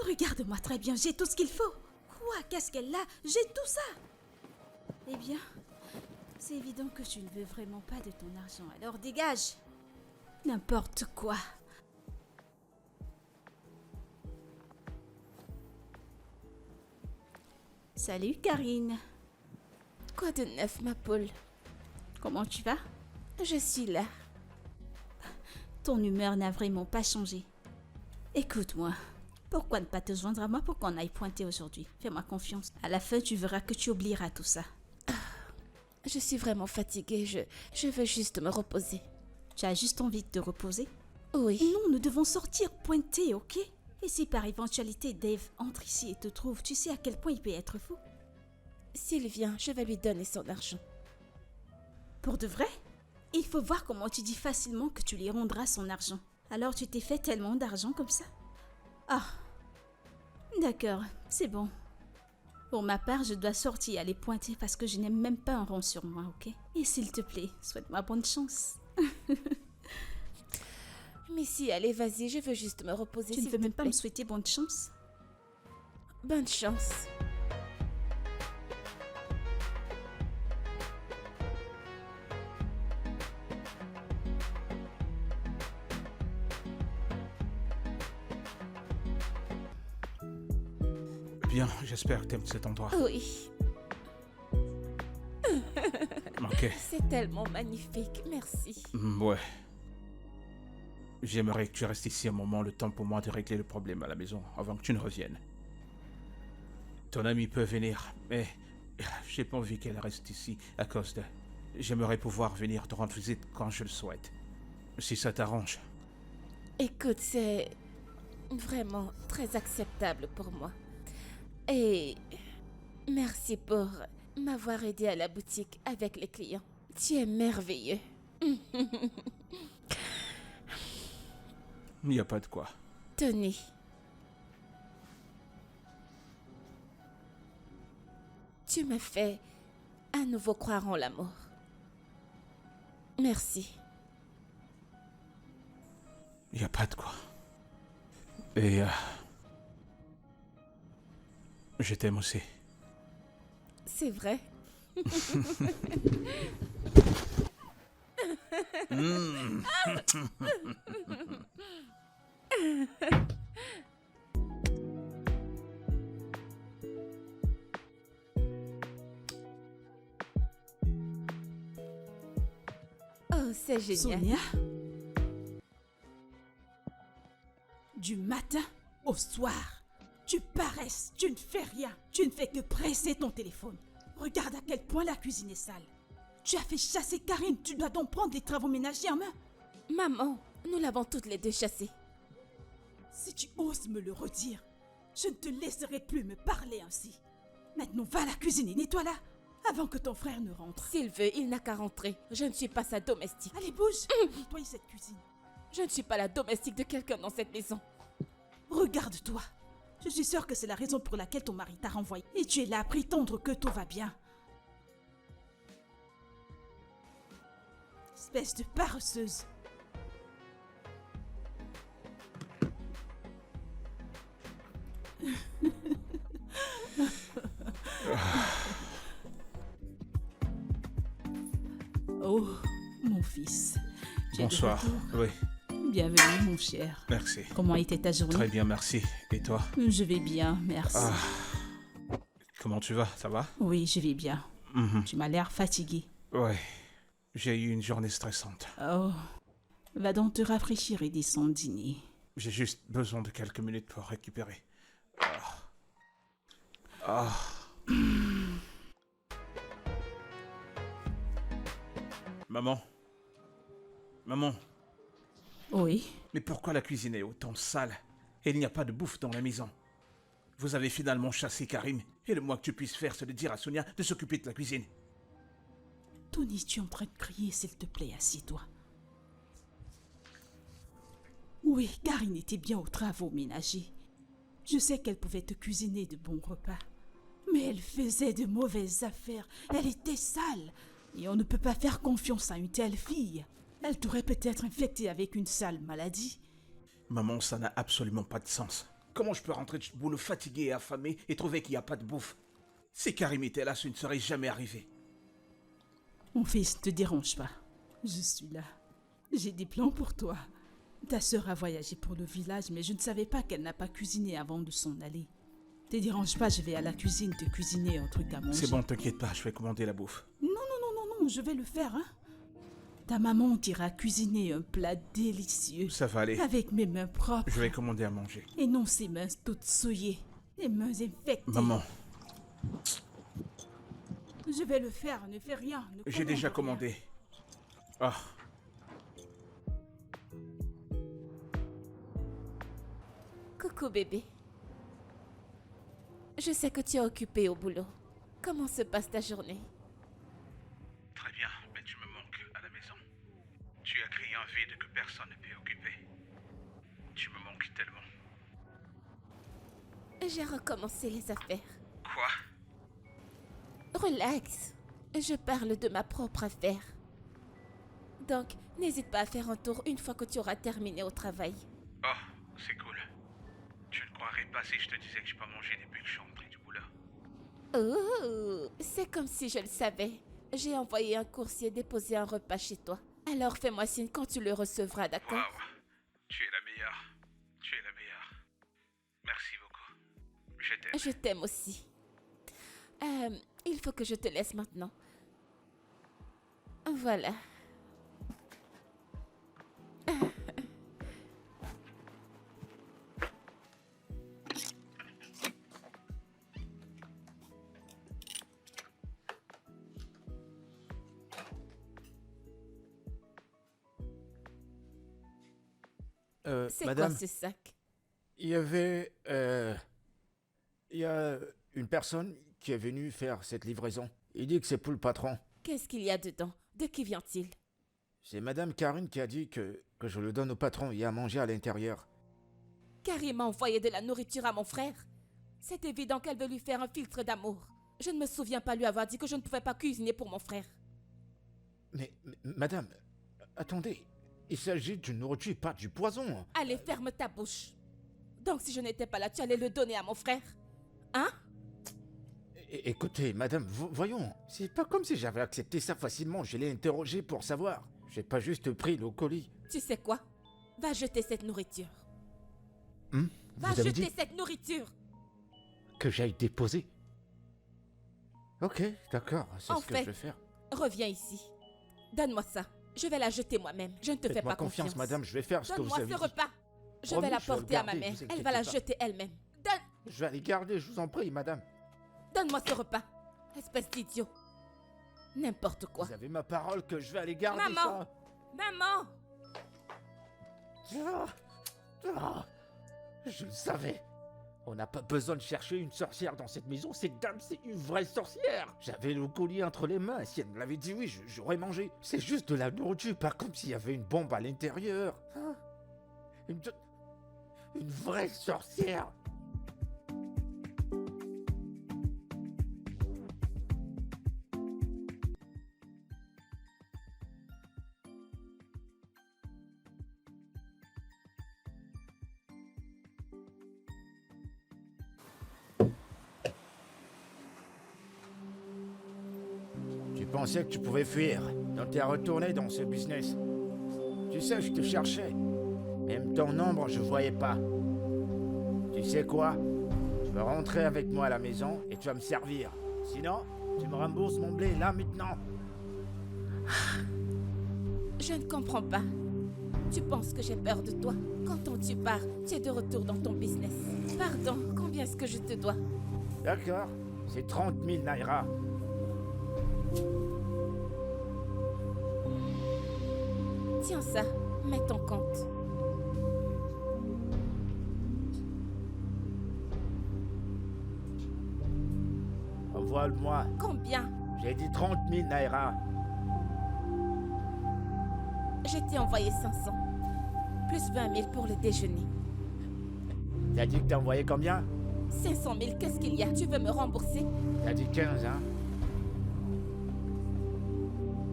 Regarde-moi très bien, j'ai tout ce qu'il faut. Quoi? Qu'est-ce qu'elle a? J'ai tout ça. Eh bien, c'est évident que tu ne veux vraiment pas de ton argent, alors dégage. N'importe quoi. Salut Karine. Quoi de neuf, ma poule? Comment tu vas? Je suis là. Ton humeur n'a vraiment pas changé. Écoute-moi, pourquoi ne pas te joindre à moi pour qu'on aille pointer aujourd'hui? Fais-moi confiance. À la fin, tu verras que tu oublieras tout ça. Je suis vraiment fatiguée. Je veux juste me reposer. Tu as juste envie de te reposer? Oui. Non, nous devons sortir pointer, ok? Et si par éventualité Dave entre ici et te trouve, tu sais à quel point il peut être fou? S'il vient, je vais lui donner son argent. Pour de vrai? Il faut voir comment tu dis facilement que tu lui rendras son argent. Alors tu t'es fait tellement d'argent comme ça? Ah, d'accord, c'est bon. Pour ma part, je dois sortir et aller pointer parce que je n'ai même pas un rond sur moi, ok? Et s'il te plaît, souhaite-moi bonne chance. Mais si, allez, vas-y, je veux juste me reposer. Tu ne veux même pas me souhaiter bonne chance? Bonne chance. Bien, j'espère que t'aimes cet endroit. Oui, Ok. c'est tellement magnifique, merci. Ouais. J'aimerais que tu restes ici un moment, le temps pour moi de régler le problème à la maison, avant que tu ne reviennes. Ton ami peut venir, mais j'ai pas envie qu'elle reste ici à cause de... J'aimerais pouvoir venir te rendre visite quand je le souhaite. Si ça t'arrange. Écoute, c'est vraiment très acceptable pour moi. Et merci pour m'avoir aidé à la boutique avec les clients. Tu es merveilleux. Il n'y a pas de quoi. Tony. Tu me fais à nouveau croire en l'amour. Merci. Il n'y a pas de quoi. Et... je t'aime aussi. C'est vrai. Oh, c'est génial. Sonia? Du matin au soir, tu paresses, tu ne fais rien. Tu ne fais que presser ton téléphone. Regarde à quel point la cuisine est sale. Tu as fait chasser Karine, tu dois donc prendre les travaux ménagers en main. Maman, nous l'avons toutes les deux chassée. Si tu oses me le redire, je ne te laisserai plus me parler ainsi. Maintenant, va à la cuisine et nettoie-la avant que ton frère ne rentre. S'il veut, il n'a qu'à rentrer. Je ne suis pas sa domestique. Allez, bouge, nettoie cette cuisine. Je ne suis pas la domestique de quelqu'un dans cette maison. Regarde-toi. Je suis sûre que c'est la raison pour laquelle ton mari t'a renvoyé. Et tu es là à prétendre que tout va bien. Espèce de paresseuse. Oh, mon fils. Tu es de Bonsoir. retour. Oui, Bienvenue, mon cher. merci. Comment était ta journée? Très bien, merci. Et toi? Je vais bien, merci. Comment tu vas? Ça va? Oui, je vais bien. Mhm. Tu m'as l'air fatigué. Ouais, j'ai eu une journée stressante. Oh, va donc te rafraîchir et descendre dîner. J'ai juste besoin de quelques minutes pour récupérer. Ah. Maman? Maman? Oui, Mais pourquoi la cuisine est autant sale? Et il n'y a pas de bouffe dans la maison. Vous avez finalement chassé Karim, et le moins que tu puisses faire, c'est de dire à Sonia de s'occuper de la cuisine. Tony, tu es en train de crier, s'il te plaît, assieds-toi. Oui, Karine était bien aux travaux ménagers. Je sais qu'elle pouvait te cuisiner de bons repas. Mais elle faisait de mauvaises affaires. Elle était sale. Et on ne peut pas faire confiance à une telle fille. Elle t'aurait peut-être infectée avec une sale maladie. Maman, ça n'a absolument pas de sens. Comment je peux rentrer du boulot fatigué et affamé et trouver qu'il n'y a pas de bouffe? Si Karim était là, ce ne serait jamais arrivé. Mon fils, ne te dérange pas. Je suis là. J'ai des plans pour toi. Ta sœur a voyagé pour le village, mais je ne savais pas qu'elle n'a pas cuisiné avant de s'en aller. Te dérange pas, je vais à la cuisine te cuisiner un truc à manger. C'est bon, t'inquiète pas, je vais commander la bouffe. Non, je vais le faire, hein. Ta maman t'ira cuisiner un plat délicieux. Ça va aller. Avec mes mains propres. Je vais commander à manger. Et non ces mains toutes souillées. Les mains infectées. Maman, Je vais le faire, ne fais rien. Ne j'ai déjà commande rien. commandé. Ah, Coucou bébé. Je sais que tu es occupé au boulot. Comment se passe ta journée? très bien, mais tu me manques à la maison. Tu as créé un vide que personne ne peut occuper. Tu me manques tellement. J'ai recommencé les affaires. Quoi? Relax. Je parle de ma propre affaire. Donc, n'hésite pas à faire un tour une fois que tu auras terminé au travail. Oh, c'est cool. Tu ne croirais pas si je te disais que je n'ai pas mangé depuis que je suis rentré du boulot. Oh, c'est comme si je le savais. J'ai envoyé un coursier déposer un repas chez toi. Alors fais-moi signe quand tu le recevras, d'accord? Waouh, tu es la meilleure. Tu es la meilleure. Merci beaucoup. Je t'aime. Je t'aime aussi. Il faut que je te laisse maintenant. Voilà. C'est Madame, quoi ce sac? il y avait... il y a une personne qui est venue faire cette livraison. Il dit que c'est pour le patron. Qu'est-ce qu'il y a dedans? De qui vient-il? C'est Madame Karine qui a dit que je le donne au patron. Il y a à manger à l'intérieur. Carrément envoyer de la nourriture à mon frère? C'est évident qu'elle veut lui faire un filtre d'amour. Je ne me souviens pas lui avoir dit que je ne pouvais pas cuisiner pour mon frère. Mais madame, attendez. Il s'agit d'une nourriture, pas du poison. Allez, ferme ta bouche. Donc si je n'étais pas là, tu allais le donner à mon frère? Hein? Écoutez, madame, voyons. C'est pas comme si j'avais accepté ça facilement. Je l'ai interrogé pour savoir. J'ai pas juste pris le colis. Tu sais quoi? Va jeter cette nourriture. Va Vous avez jeter dit cette nourriture. que j'aille déposer. Ok, d'accord, c'est En ce que fait, je vais faire. Reviens ici. Donne-moi ça. Je vais la jeter moi-même. Je ne te fais Faites-moi pas confiance, madame, je vais faire ce que vous Donne-moi avez ce dit. repas. Je Promis, vais la je vais le porter à ma garder, mère. vous Elle inquiétez va la pas. jeter elle-même. Je vais aller garder, je vous en prie, madame. Donne-moi ce repas. Espèce d'idiot. N'importe quoi. Vous avez ma parole que je vais aller garder Maman. ça. Maman! Je le savais. On n'a pas besoin de chercher une sorcière dans cette maison. Cette dame, c'est une vraie sorcière. J'avais le collier entre les mains. Si elle me l'avait dit oui, j'aurais mangé. C'est juste de la nourriture, pas comme s'il y avait une bombe à l'intérieur. Hein? Une vraie sorcière. Tu pensais que tu pouvais fuir, donc t'es retourné dans ce business. Tu sais, je te cherchais. Même ton ombre, je voyais pas. Tu sais quoi? Tu vas rentrer avec moi à la maison et tu vas me servir. Sinon, tu me rembourses mon blé là maintenant. Je ne comprends pas. Tu penses que j'ai peur de toi? Quand tu pars, tu es de retour dans ton business. Pardon, combien est-ce que je te dois? D'accord, c'est 30 000 naira. Tiens ça, mets ton compte. Envoie-le-moi. Combien? J'ai dit 30 000 naira. Je t'ai envoyé 500. Plus 20 000 pour le déjeuner. T'as dit que t'as envoyé combien? 500 000, qu'est-ce qu'il y a? Tu veux me rembourser? T'as dit 15, hein?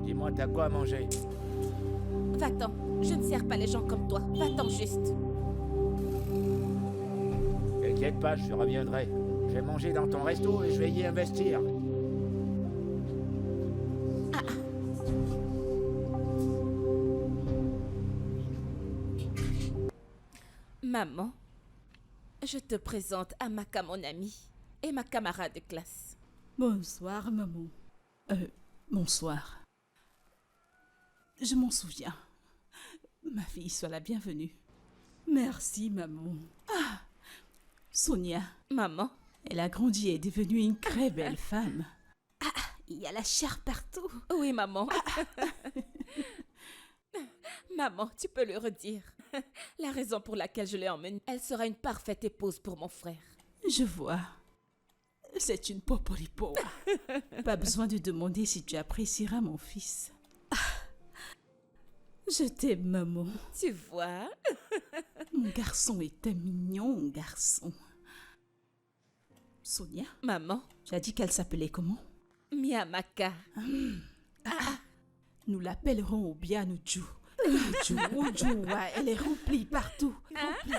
Dis-moi, t'as quoi à manger? Va-t'en, je ne sers pas les gens comme toi. Va-t'en juste. T'inquiète pas, je reviendrai. Je vais manger dans ton resto et je vais y investir. Maman, je te présente Amaka, mon amie, et ma camarade de classe. Bonsoir, maman. Bonsoir. Je m'en souviens. Ma fille, sois la bienvenue. Merci, maman. Ah, Sonia, Maman, elle a grandi et est devenue une très belle femme. Ah, il y a la chair partout. oui, maman. Maman, tu peux le redire. La raison pour laquelle je l'ai emmenée, elle sera une parfaite épouse pour mon frère. Je vois. C'est une poporipo. Pas besoin de demander si tu apprécieras mon fils. Ah, je t'aime, maman. Tu vois? Mon garçon est un mignon garçon. Sonia, Maman, tu as dit qu'elle s'appelait comment? Miamaka. Nous l'appellerons Obianuju. Uju, elle est remplie partout. Remplie.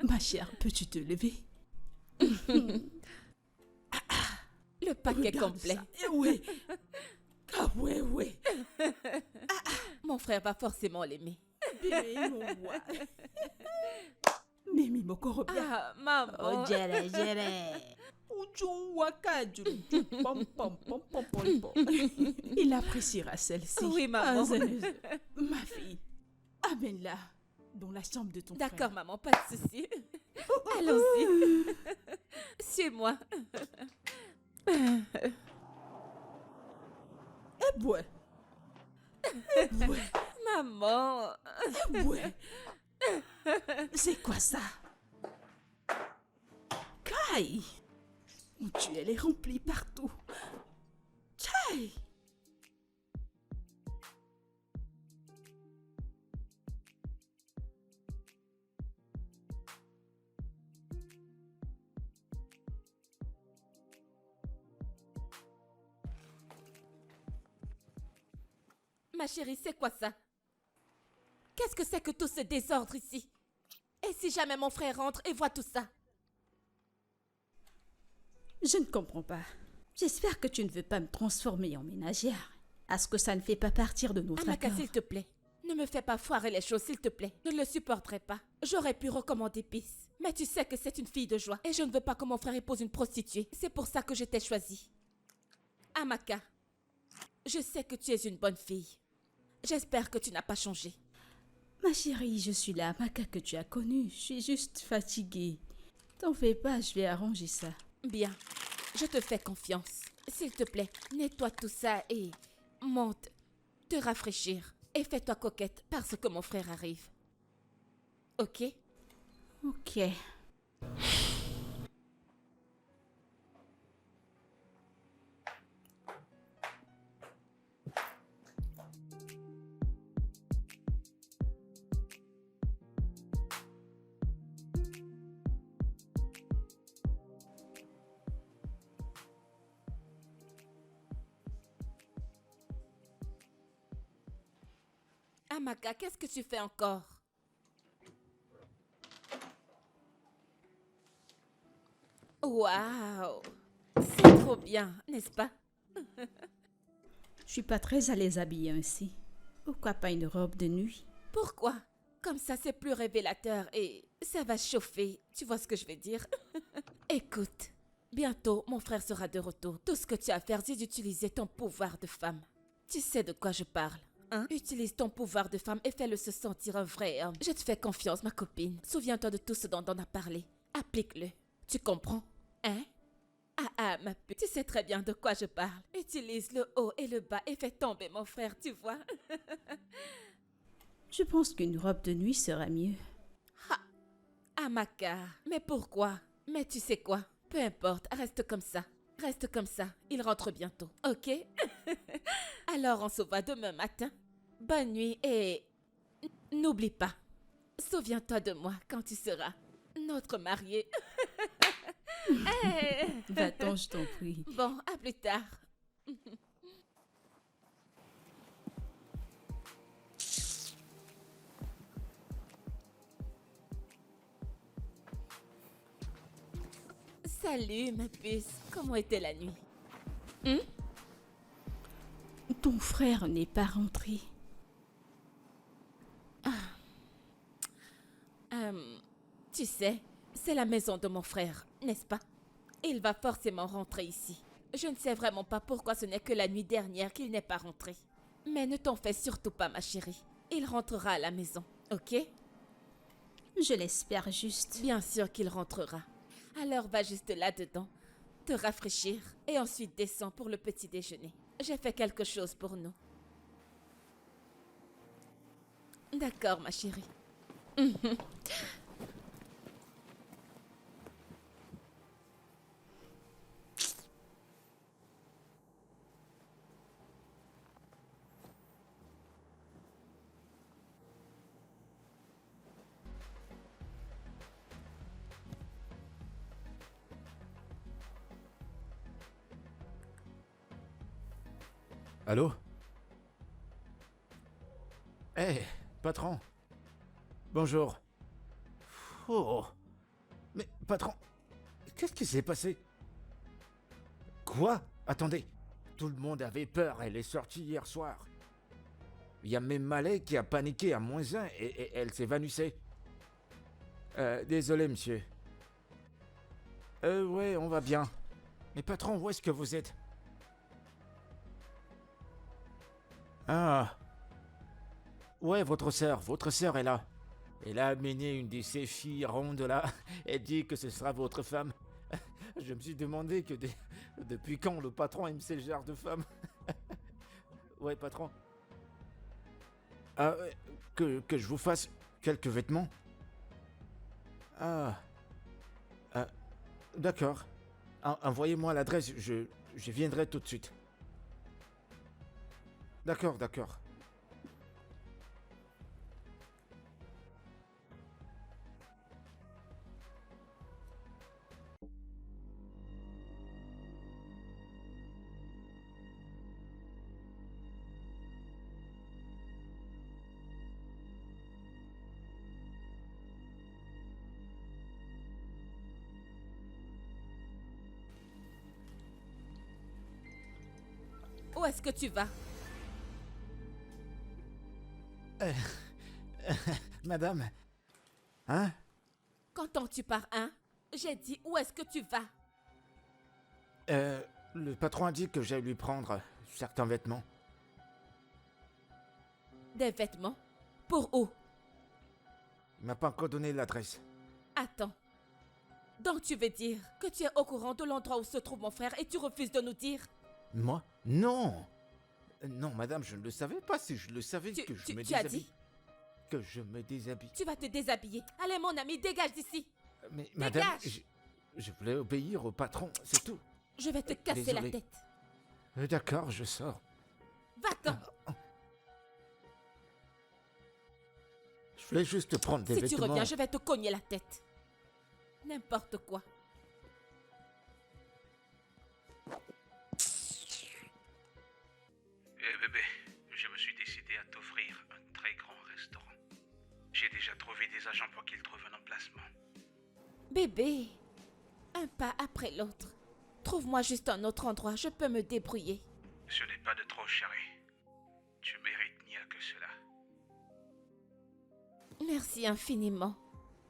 Ma chère, peux-tu te lever? Le paquet Regarde complet. ça. Oui. Ah ouais. Mon frère va forcément l'aimer. Mimi Mokorobia. Ah, maman. Oh, jere. Uju waka juru. Pom, pom, pom, pom, pom, pom. Il appréciera celle-ci. Oui, maman. Ma fille, amène-la dans la chambre de ton frère. D'accord, maman, pas de souci. Allons-y. Suis-moi. Ouais. Maman. Ouais. C'est quoi ça? Kai! Mon Dieu, elle est remplie partout. Kai! Ma chérie, c'est quoi ça? Qu'est-ce que c'est que tout ce désordre ici? Et si jamais mon frère rentre et voit tout ça? Je ne comprends pas. J'espère que tu ne veux pas me transformer en ménagère. À ce que ça ne fait pas partir de notre Amaka, accord. s'il te plaît, ne me fais pas foirer les choses, s'il te plaît. Je ne le supporterai pas. J'aurais pu recommander Peace. Mais tu sais que c'est une fille de joie. Et je ne veux pas que mon frère épouse une prostituée. C'est pour ça que je t'ai choisie. Amaka, je sais que tu es une bonne fille. J'espère que tu n'as pas changé. Ma chérie, je suis la Amaka que tu as connue. Je suis juste fatiguée. T'en fais pas, je vais arranger ça. Bien, je te fais confiance. S'il te plaît, nettoie tout ça et monte te rafraîchir. Et fais-toi coquette parce que mon frère arrive. Ok? Ok. Amaka, qu'est-ce que tu fais encore? Waouh! C'est trop bien, n'est-ce pas? Je suis pas très à l'aise habillée ainsi. Pourquoi pas une robe de nuit? Pourquoi? Comme ça, c'est plus révélateur et ça va chauffer. Tu vois ce que je veux dire? Écoute, bientôt, mon frère sera de retour. Tout ce que tu as à faire, c'est d'utiliser ton pouvoir de femme. Tu sais de quoi je parle, hein? Utilise ton pouvoir de femme et fais-le se sentir un vrai homme. Je te fais confiance, ma copine. Souviens-toi de tout ce dont on a parlé. Applique-le. Tu comprends? Hein? Ah, ma pute, tu sais très bien de quoi je parle. Utilise le haut et le bas et fais tomber mon frère, tu vois? Je pense qu'une robe de nuit sera mieux. Amaka, mais pourquoi? Mais tu sais quoi? Peu importe, reste comme ça. Reste comme ça, il rentre bientôt, ok? Alors on se voit demain matin. Bonne nuit et n'oublie pas, souviens-toi de moi quand tu seras notre marié. Hey! Va-t'en, je t'en prie. Bon, à plus tard. Salut ma puce, comment était la nuit? Ton frère n'est pas rentré. Tu sais, c'est la maison de mon frère, n'est-ce pas? Il va forcément rentrer ici. Je ne sais vraiment pas pourquoi ce n'est que la nuit dernière qu'il n'est pas rentré. Mais ne t'en fais surtout pas, ma chérie. Il rentrera à la maison, ok? Je l'espère juste. Bien sûr qu'il rentrera. Alors va juste là-dedans, te rafraîchir et ensuite descends pour le petit déjeuner. J'ai fait quelque chose pour nous. D'accord, ma chérie. Allô? Hé, patron. Bonjour. Oh. Mais, patron, qu'est-ce qui s'est passé? Quoi? Attendez. Tout le monde avait peur, elle est sortie hier soir. Il y a même Malais qui a paniqué à -1 et elle s'évanouissait. Désolé, monsieur. Ouais, on va bien. Mais patron, où est-ce que vous êtes? Ah. Ouais, votre sœur est là. Elle a amené une de ses filles rondes là. Elle dit que ce sera votre femme. Je me suis demandé depuis quand le patron aime ce genre de femme. Ouais, patron. Ah, que je vous fasse quelques vêtements? Ah. Ah, d'accord. Envoyez-moi l'adresse, je viendrai tout de suite. D'accord, d'accord. Où est-ce que tu vas? Madame. Hein? Qu'entends-tu par un? J'ai dit où est-ce que tu vas? Le patron a dit que j'allais lui prendre certains vêtements. Des vêtements? Pour où? Il m'a pas encore donné l'adresse. Attends. Donc tu veux dire que tu es au courant de l'endroit où se trouve mon frère et tu refuses de nous dire? Moi? Non! Non, madame, je ne le savais pas. Si je le savais, que je me Tu as déshabille. dit? Que je me déshabille. Tu vas te déshabiller. Allez mon ami, dégage d'ici. Mais madame, Dégage! je voulais obéir au patron, c'est tout. Je vais te casser la Désolé. tête. D'accord, je sors. Va-t'en. Je voulais juste prendre des Si vêtements. tu reviens, je vais te cogner la tête. N'importe quoi. Bébé, je me suis décidé à t'offrir un très grand restaurant. J'ai déjà trouvé des agents pour qu'ils trouvent un emplacement. Bébé, un pas après l'autre. Trouve-moi juste un autre endroit, je peux me débrouiller. Ce n'est pas de trop, chérie. Tu mérites mieux que cela. Merci infiniment.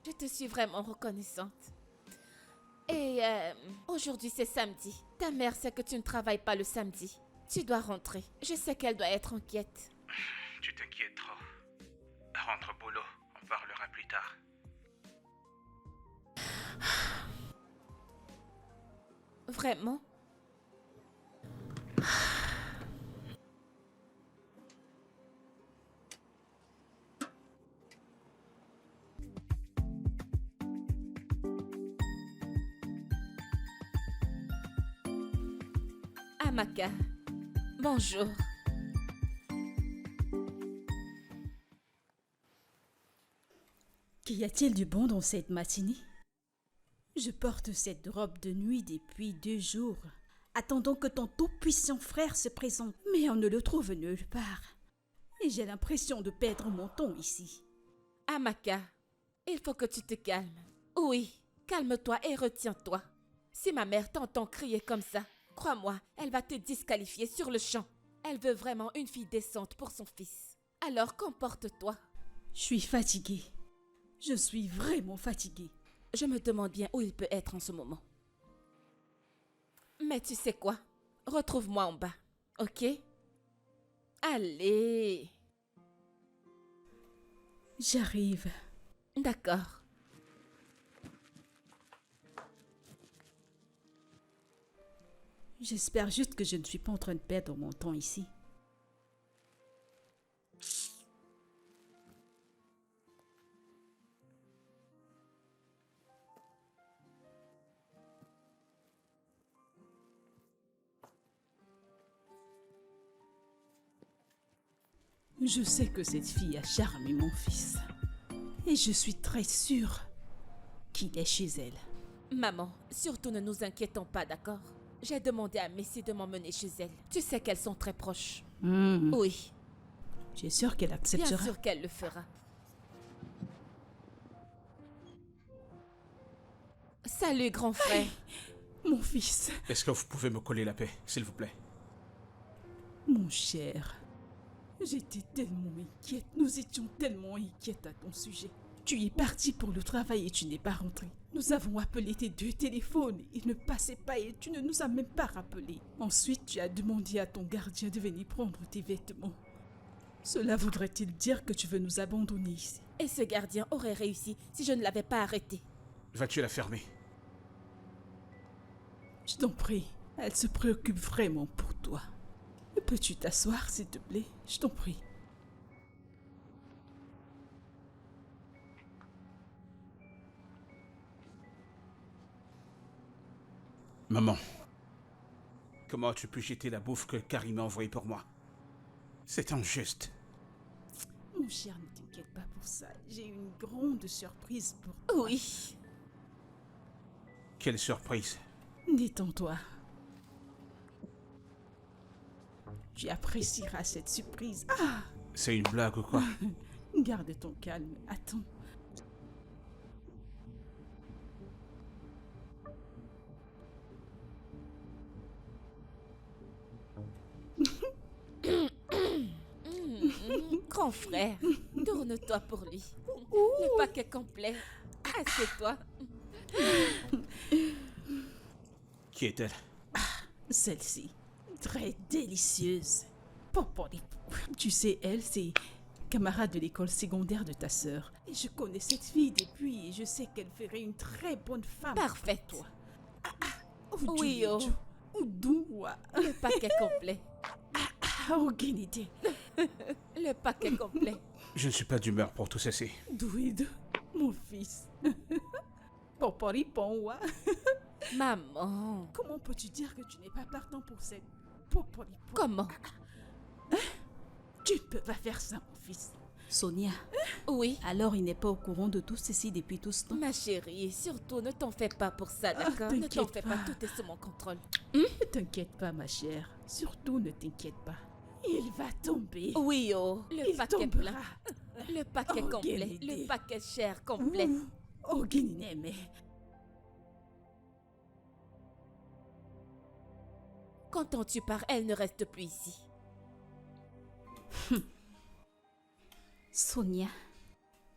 Je te suis vraiment reconnaissante. Et aujourd'hui c'est samedi. Ta mère sait que tu ne travailles pas le samedi. Tu dois rentrer. Je sais qu'elle doit être inquiète. Tu t'inquiètes trop. Rentre au boulot, on parlera plus tard. Vraiment? Amaka, bonjour. Qu'y a-t-il du bon dans cette matinée? Je porte cette robe de nuit depuis 2 jours, attendant que ton tout-puissant frère se présente, mais on ne le trouve nulle part. Et j'ai l'impression de perdre mon temps ici. Amaka, il faut que tu te calmes. Oui, calme-toi et retiens-toi. Si ma mère t'entend crier comme ça, crois-moi, elle va te disqualifier sur le champ. Elle veut vraiment une fille décente pour son fils. Alors comporte-toi. Je suis fatiguée. Je suis vraiment fatiguée. Je me demande bien où il peut être en ce moment. Mais tu sais quoi? Retrouve-moi en bas, ok? Allez! J'arrive. D'accord. J'espère juste que je ne suis pas en train de perdre mon temps ici. Je sais que cette fille a charmé mon fils. Et je suis très sûre qu'il est chez elle. Maman, surtout ne nous inquiétons pas, d'accord? J'ai demandé à Messi de m'emmener chez elle. Tu sais qu'elles sont très proches. Oui, Tu es sûre qu'elle bien acceptera? sûr qu'elle le fera. Salut, grand frère. Mon fils, Est-ce que vous pouvez me coller la paix, s'il vous plaît? mon cher. J'étais tellement inquiète. Nous étions tellement inquiètes à ton sujet. Tu es parti pour le travail et tu n'es pas rentré. Nous avons appelé tes 2 téléphones. Ils ne passaient pas et tu ne nous as même pas rappelé. Ensuite, tu as demandé à ton gardien de venir prendre tes vêtements. Cela voudrait-il dire que tu veux nous abandonner ici? Et ce gardien aurait réussi si je ne l'avais pas arrêté. Vas-tu la fermer? Je t'en prie. Elle se préoccupe vraiment pour toi. Peux-tu t'asseoir, s'il te plaît? Je t'en prie. Maman, comment as-tu pu jeter la bouffe que Karim a envoyée pour moi? C'est injuste. Mon cher, ne t'inquiète pas pour ça. J'ai une grande surprise pour toi. Oui. Quelle surprise. Détends-toi. Tu apprécieras cette surprise. Ah! C'est une blague ou quoi? Garde ton calme. Attends. Mon frère, tourne-toi pour lui. Le paquet complet. Assieds-toi. Qui est-elle? Celle-ci, très délicieuse. Poporipou. Tu sais, elle, c'est camarade de l'école secondaire de ta sœur. Et je connais cette fille depuis et je sais qu'elle ferait une très bonne femme. Parfaite. Toi. Oui, oh. Oudoua. Le paquet complet. Aucune idée. Le paquet complet. Je ne suis pas d'humeur pour tout ceci. Douide, mon fils. Poporipon, wa. Maman. Comment peux-tu dire que tu n'es pas partant pour cette poporipon? Comment? Tu ne peux pas faire ça, mon fils. Sonia, Oui. alors il n'est pas au courant de tout ceci depuis tout ce temps? Ma chérie, surtout ne t'en fais pas pour ça, d'accord? Ne t'en t'inquiète fais pas, pas. tout est sous mon contrôle. Ne t'inquiète pas, ma chère. Surtout ne t'inquiète pas. Il va tomber. Oui, oh. Le il paquet tombera. plein. Le paquet Oh, complet. quelle idée. Le paquet cher complet. Oh, Guinée, mais... Quand tu pars, elle ne reste plus ici. Sonia,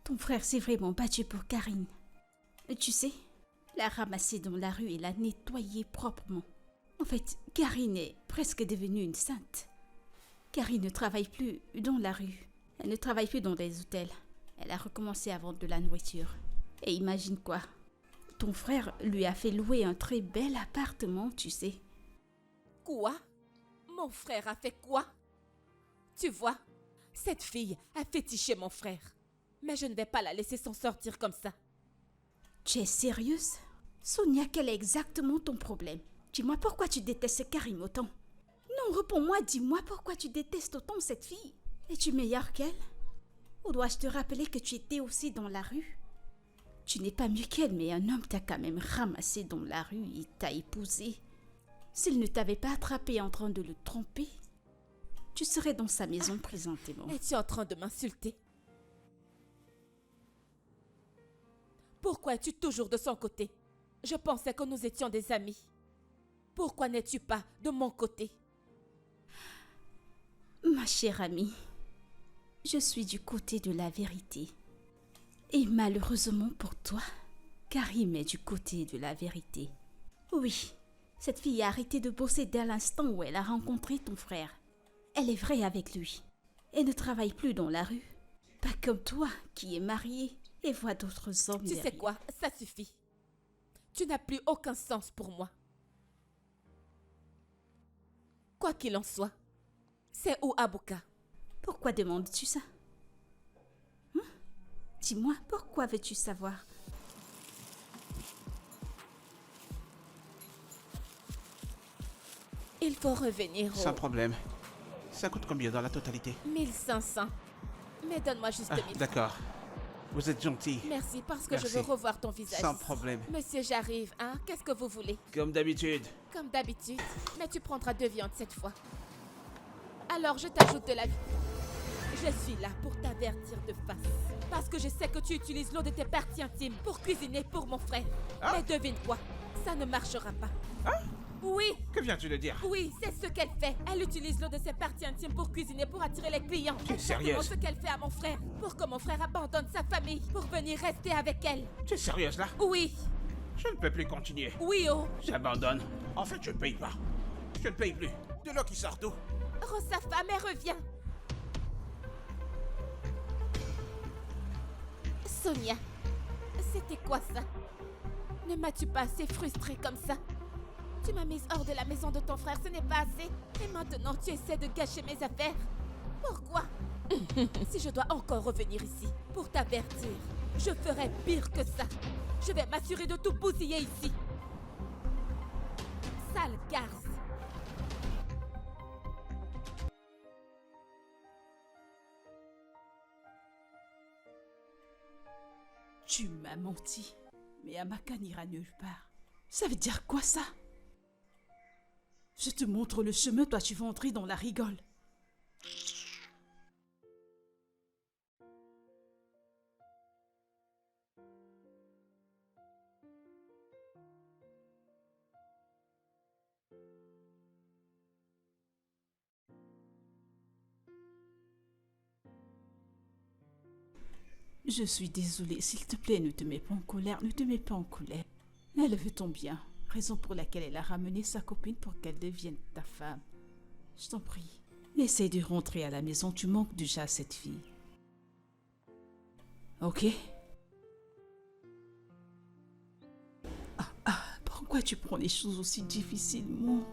ton frère s'est vraiment battu pour Karine. Tu sais, l'a ramassée dans la rue et l'a nettoyée proprement. En fait, Karine est presque devenue une sainte. Karine ne travaille plus dans la rue. Elle ne travaille plus dans des hôtels. Elle a recommencé à vendre de la nourriture. Et imagine quoi? Ton frère lui a fait louer un très bel appartement, tu sais. Quoi? Mon frère a fait quoi? Tu vois, cette fille a fétiché mon frère. Mais je ne vais pas la laisser s'en sortir comme ça. Tu es sérieuse? Sonia, quel est exactement ton problème? Dis-moi pourquoi tu détestes Karim autant. Non, réponds-moi, dis-moi pourquoi tu détestes autant cette fille. Es-tu meilleure qu'elle? Ou dois-je te rappeler que tu étais aussi dans la rue? Tu n'es pas mieux qu'elle, mais un homme t'a quand même ramassé dans la rue et t'a épousé. S'il ne t'avait pas attrapé en train de le tromper, tu serais dans sa maison présentement. Es-tu en train de m'insulter? Pourquoi es-tu toujours de son côté? Je pensais que nous étions des amis. Pourquoi n'es-tu pas de mon côté? Ma chère amie, je suis du côté de la vérité. Et malheureusement pour toi, Karim est du côté de la vérité. Oui, cette fille a arrêté de bosser dès l'instant où elle a rencontré ton frère. Elle est vraie avec lui. Elle ne travaille plus dans la rue. Pas comme toi, qui est mariée et voit d'autres hommes. Tu sais derrière. quoi? Ça suffit. Tu n'as plus aucun sens pour moi. Quoi qu'il en soit, c'est où Abouka? Pourquoi demandes-tu ça? Dis-moi, pourquoi veux-tu savoir? Il faut revenir Sans au problème. Ça coûte combien dans la totalité? 1500. Mais donne-moi juste 1000. D'accord. Vous êtes gentil. Merci parce que je Merci. veux revoir ton visage. Sans problème. Monsieur, j'arrive, hein? Qu'est-ce que vous voulez? Comme d'habitude. Comme d'habitude. Mais tu prendras 2 viandes cette fois. Alors, je t'ajoute de la vie. Je suis là pour t'avertir de face. Parce que je sais que tu utilises l'eau de tes parties intimes pour cuisiner pour mon frère. Mais devine quoi? Ça ne marchera pas. Oui, Que viens-tu de dire? oui, c'est ce qu'elle fait. Elle utilise l'eau de ses parties intimes pour cuisiner, pour attirer les clients. Tu es Exactement sérieuse? ce qu'elle fait à mon frère. Pour que mon frère abandonne sa famille. Pour venir rester avec elle. Tu es sérieuse là? Oui, Je ne peux plus continuer. oui, oh. J'abandonne. En fait, je ne paye pas. Je ne paye plus. De l'eau qui sort d'où? Rends sa femme et reviens. Sonia, c'était quoi ça? Ne m'as-tu pas assez frustrée comme ça? Tu m'as mise hors de la maison de ton frère, ce n'est pas assez. Et maintenant, tu essaies de gâcher mes affaires. Pourquoi? Si je dois encore revenir ici pour t'avertir, je ferai pire que ça. Je vais m'assurer de tout bousiller ici. Sale garce. Tu m'as menti. Mais Amaka n'ira nulle part. Ça veut dire quoi ça? Je te montre le chemin, toi tu vas entrer dans la rigole. Je suis désolée, s'il te plaît, ne te mets pas en colère, ne te mets pas en colère. Elle veut ton bien, raison pour laquelle elle a ramené sa copine pour qu'elle devienne ta femme. Je t'en prie, essaye de rentrer à la maison, tu manques déjà à cette fille. Ok? Pourquoi tu prends les choses aussi difficilement?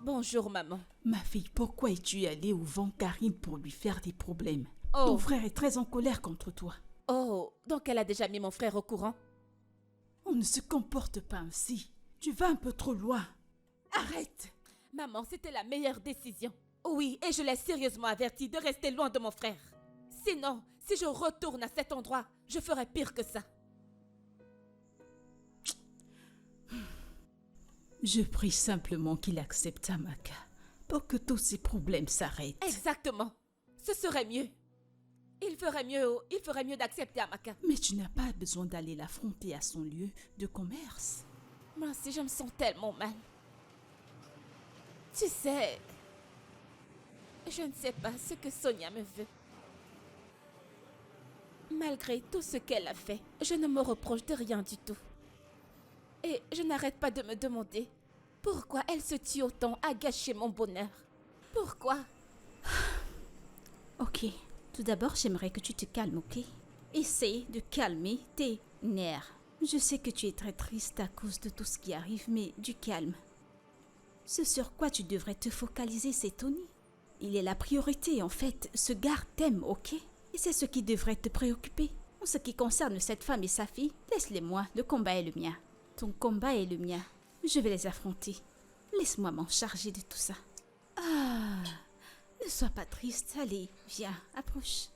Bonjour, maman. Ma fille, pourquoi es-tu allée au vent Karim pour lui faire des problèmes? Oh. Ton frère est très en colère contre toi. Oh, donc elle a déjà mis mon frère au courant? On ne se comporte pas ainsi. Tu vas un peu trop loin. Arrête! Maman, c'était la meilleure décision. Oui, et je l'ai sérieusement averti de rester loin de mon frère. Sinon, si je retourne à cet endroit, je ferai pire que ça. Je prie simplement qu'il accepte Amaka pour que tous ces problèmes s'arrêtent. Exactement. Ce serait mieux. Il ferait mieux d'accepter Amaka. Mais tu n'as pas besoin d'aller l'affronter à son lieu de commerce. Moi aussi, je me sens tellement mal. Tu sais, je ne sais pas ce que Sonia me veut. Malgré tout ce qu'elle a fait, je ne me reproche de rien du tout. Et je n'arrête pas de me demander pourquoi elle se tue autant à gâcher mon bonheur. Pourquoi? Ok, tout d'abord, j'aimerais que tu te calmes, ok? Essaye de calmer tes nerfs. Je sais que tu es très triste à cause de tout ce qui arrive, mais du calme. Ce sur quoi tu devrais te focaliser, c'est Tony. Il est la priorité, en fait. Ce gars t'aime, ok? Et c'est ce qui devrait te préoccuper. En ce qui concerne cette femme et sa fille, laisse-les-moi, le combat est le mien. Ton combat est le mien. Je vais les affronter. Laisse-moi m'en charger de tout ça. Ah, ne sois pas triste. Allez, viens, approche.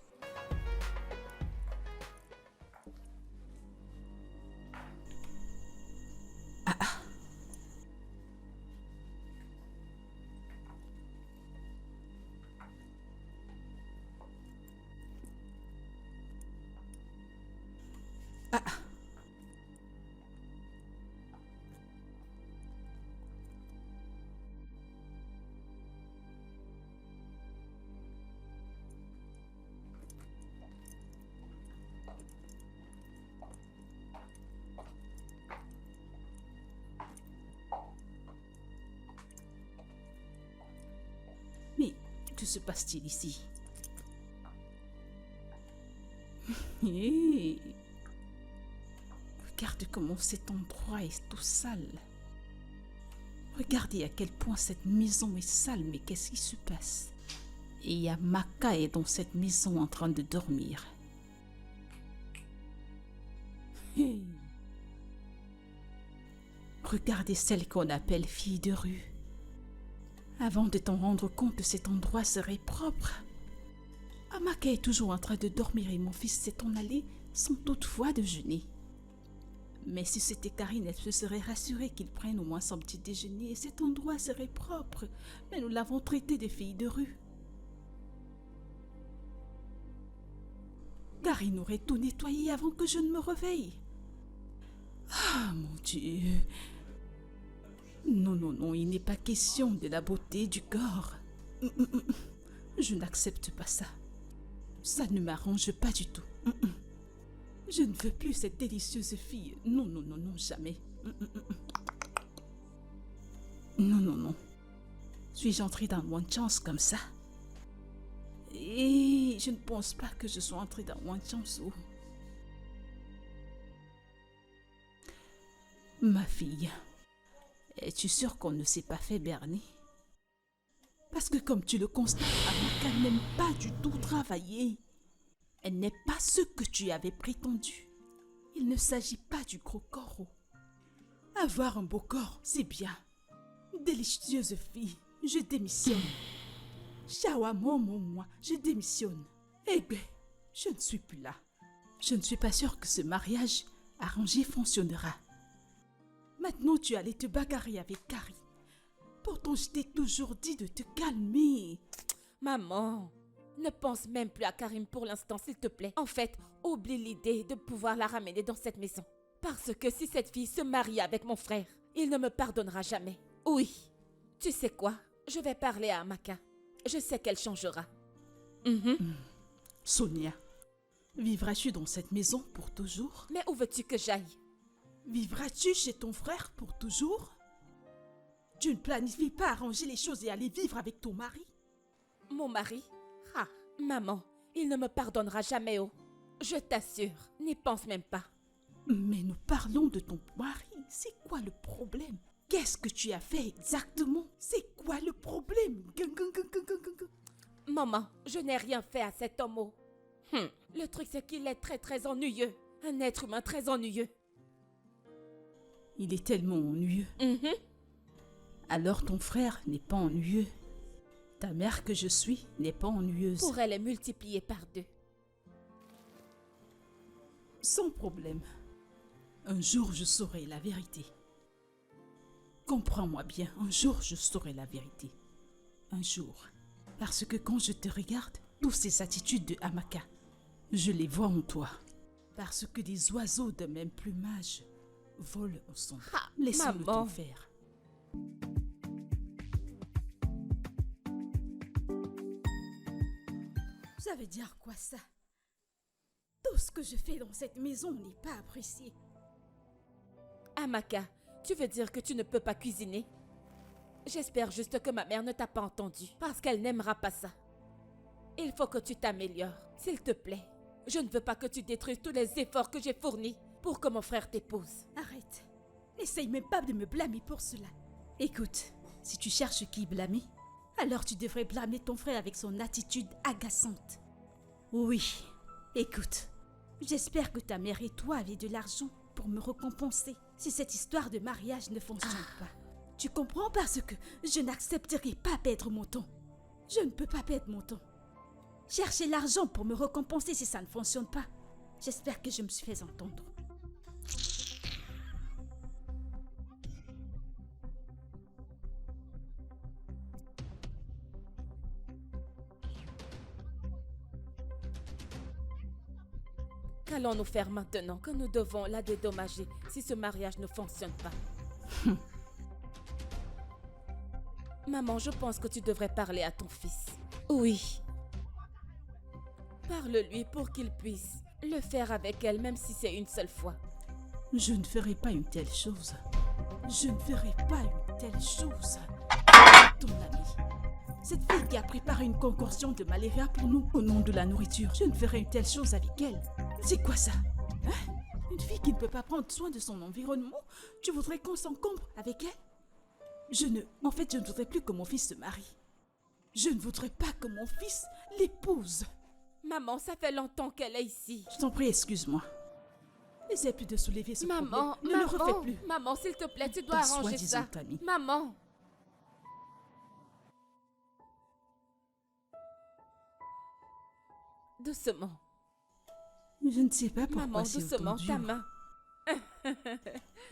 Mais que se passe-t-il ici? Hé! Regarde comment cet endroit est tout sale. Regardez à quel point cette maison est sale, mais qu'est-ce qui se passe? Et Yamaka est dans cette maison en train de dormir. Hé! Regardez celle qu'on appelle fille de rue. Avant de t'en rendre compte que cet endroit serait propre. Amaka est toujours en train de dormir et mon fils s'est en allé sans toutefois déjeuner. Mais si c'était Karine, elle se serait rassurée qu'il prenne au moins son petit déjeuner et cet endroit serait propre. Mais nous l'avons traité de fille de rue. Karine aurait tout nettoyé avant que je ne me réveille. Ah mon Dieu! Non, non, non, il n'est pas question de la beauté du corps. Je n'accepte pas ça. Ça ne m'arrange pas du tout. Je ne veux plus cette délicieuse fille. Non, non, non, non, jamais. Non, non, non. Suis-je entrée dans One Chance comme ça? Et je ne pense pas que je sois entrée dans One Chance. Oh. Ma fille, es-tu sûre qu'on ne s'est pas fait berner? Parce que comme tu le constates, Amaka n'aime pas du tout travailler. Elle n'est pas ce que tu avais prétendu. Il ne s'agit pas du gros corps. Avoir un beau corps, c'est bien. Délicieuse fille, je démissionne. Shawa, moi, je démissionne. Eh bien, je ne suis plus là. Je ne suis pas sûre que ce mariage arrangé fonctionnera. Maintenant, tu allais te bagarrer avec Carrie. Pourtant, je t'ai toujours dit de te calmer. Maman, ne pense même plus à Karim pour l'instant, s'il te plaît. En fait, oublie l'idée de pouvoir la ramener dans cette maison. Parce que si cette fille se marie avec mon frère, il ne me pardonnera jamais. Oui, tu sais quoi? Je vais parler à Amaka. Je sais qu'elle changera. Sonia, vivras-tu dans cette maison pour toujours? Mais où veux-tu que j'aille? Vivras-tu chez ton frère pour toujours? Tu ne planifies pas arranger les choses et aller vivre avec ton mari? Mon mari? Ah, maman, il ne me pardonnera jamais, oh. Je t'assure, n'y pense même pas. Mais nous parlons de ton mari. C'est quoi le problème? Qu'est-ce que tu as fait exactement? C'est quoi le problème? Maman, je n'ai rien fait à cet homme, oh. Le truc, c'est qu'il est très très ennuyeux. Un être humain très ennuyeux. Il est tellement ennuyeux. Alors ton frère n'est pas ennuyeux. Ta mère que je suis n'est pas ennuyeuse. Pourrait les multiplier par 2. Sans problème. Un jour je saurai la vérité. Comprends-moi bien, un jour je saurai la vérité. Un jour. Parce que quand je te regarde, toutes ces attitudes de Amaka, je les vois en toi. Parce que des oiseaux de même plumage volent ensemble. Laisse-le maman. te faire. Ça veut dire quoi ça? Tout ce que je fais dans cette maison n'est pas apprécié. Amaka, tu veux dire que tu ne peux pas cuisiner? J'espère juste que ma mère ne t'a pas entendu, parce qu'elle n'aimera pas ça. Il faut que tu t'améliores, s'il te plaît. Je ne veux pas que tu détruises tous les efforts que j'ai fournis pour que mon frère t'épouse. Arrête. N'essaye même pas de me blâmer pour cela. Écoute, si tu cherches qui blâmer, alors tu devrais blâmer ton frère avec son attitude agaçante. Oui, écoute, j'espère que ta mère et toi avez de l'argent pour me récompenser si cette histoire de mariage ne fonctionne pas. Tu comprends, parce que je n'accepterai pas perdre mon temps. Je ne peux pas perdre mon temps. Chercher l'argent pour me récompenser si ça ne fonctionne pas. J'espère que je me suis fait entendre. Qu'allons-nous faire maintenant que nous devons la dédommager si ce mariage ne fonctionne pas? Maman, je pense que tu devrais parler à ton fils. Oui. Parle-lui pour qu'il puisse le faire avec elle, même si c'est une seule fois. Je ne ferai pas une telle chose. Je ne ferai pas une telle chose. Ton ami. Cette fille qui a préparé une concoction de malaria pour nous au nom de la nourriture. Je ne ferai une telle chose avec elle. C'est quoi ça? Hein? Une fille qui ne peut pas prendre soin de son environnement? Tu voudrais qu'on s'encombre avec elle? En fait, je ne voudrais plus que mon fils se marie. Je ne voudrais pas que mon fils l'épouse. Maman, ça fait longtemps qu'elle est ici. Je t'en prie, excuse-moi. N'essaie plus de soulever ce Maman, problème. Ne le refais plus. Maman, s'il te plaît, tu dois Ta arranger ça. soi-disant amie. Maman. Doucement. Je ne sais pas pourquoi Maman, c'est doucement, autant ta dur. main.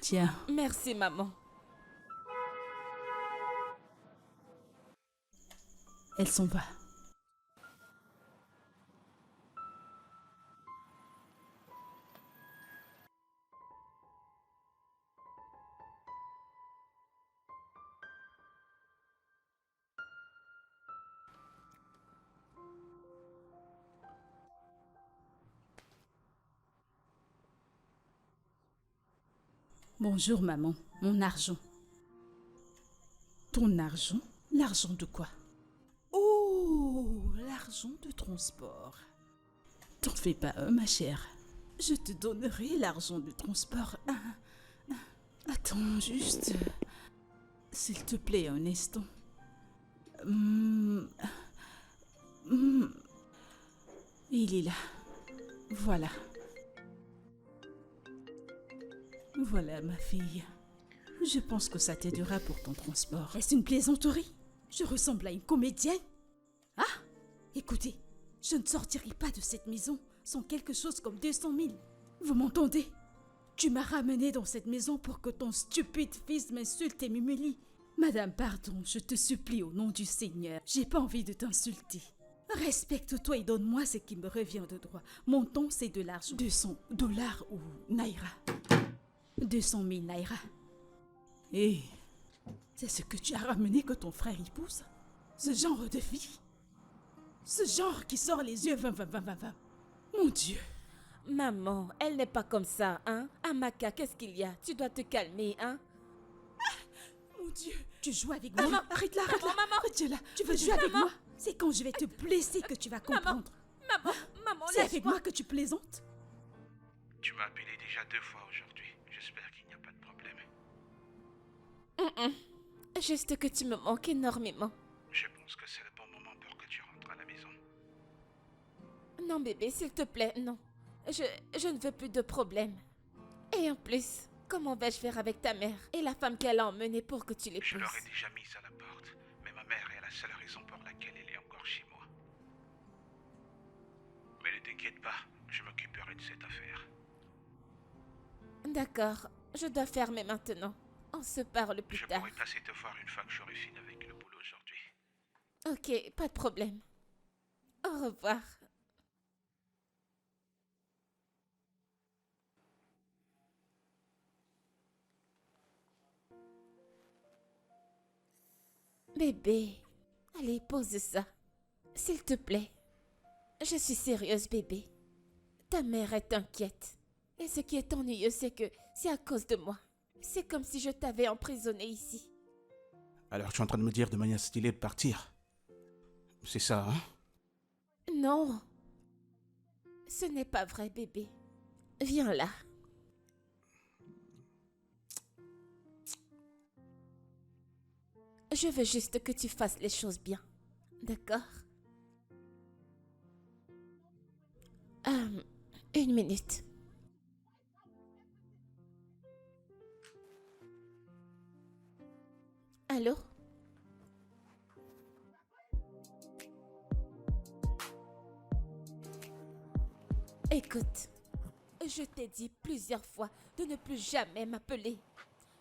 Tiens, Merci, maman. elle s'en va. Bonjour maman, mon argent. Ton argent? L'argent de quoi? Oh, l'argent de transport. T'en fais pas un, ma chère. Je te donnerai l'argent de transport. Attends, juste. S'il te plaît, un instant. Il est là. Voilà. Voilà, ma fille. Je pense que ça t'aidera pour ton transport. Est-ce une plaisanterie? Je ressemble à une comédienne? Ah, écoutez, je ne sortirai pas de cette maison sans quelque chose comme 200 000. Vous m'entendez? Tu m'as ramené dans cette maison pour que ton stupide fils m'insulte et m'humilie. Madame, pardon, je te supplie au nom du Seigneur. J'ai pas envie de t'insulter. Respecte-toi et donne-moi ce qui me revient de droit. Mon temps, c'est de l'argent. $200 ou naira. 200 000 naira. Hé, C'est ce que tu as ramené que ton frère épouse? Ce genre de vie? Ce genre qui sort les yeux va. Mon Dieu! Maman, elle n'est pas comme ça, hein? Amaka, qu'est-ce qu'il y a? Tu dois te calmer, hein? Mon Dieu! Tu joues avec moi? Maman! Arrête-la! Maman! Arrête-la! Tu veux jouer avec Maman! moi? C'est quand je vais te blesser que tu vas comprendre. Maman, C'est avec laisse-moi. moi que tu plaisantes? Tu m'as appelé déjà 2 fois aujourd'hui. J'espère qu'il n'y a pas de problème. Juste que tu me manques énormément. Je pense que c'est le bon moment pour que tu rentres à la maison. Non, bébé, s'il te plaît, non. Je ne veux plus de problème. Et en plus, comment vais-je faire avec ta mère et la femme qu'elle a emmenée pour que tu Je l'épouses? l'aurais déjà mise à la porte, mais ma mère est la seule raison pour laquelle elle est encore chez moi. Mais ne t'inquiète pas, je m'occuperai de cette affaire. D'accord, je dois fermer maintenant. On se parle plus Je tard. pourrai passer te voir une fois que j'aurai fini avec le boulot aujourd'hui. Ok, pas de problème. Au revoir. Bébé, allez, pose ça. S'il te plaît. Je suis sérieuse, bébé. Ta mère est inquiète. Et ce qui est ennuyeux, c'est que c'est à cause de moi. C'est comme si je t'avais emprisonné ici. Alors tu es en train de me dire de manière stylée de partir? C'est ça, hein? Non. Ce n'est pas vrai, bébé. Viens là. Je veux juste que tu fasses les choses bien. D'accord? 1 minute. Allô? Écoute, je t'ai dit plusieurs fois de ne plus jamais m'appeler.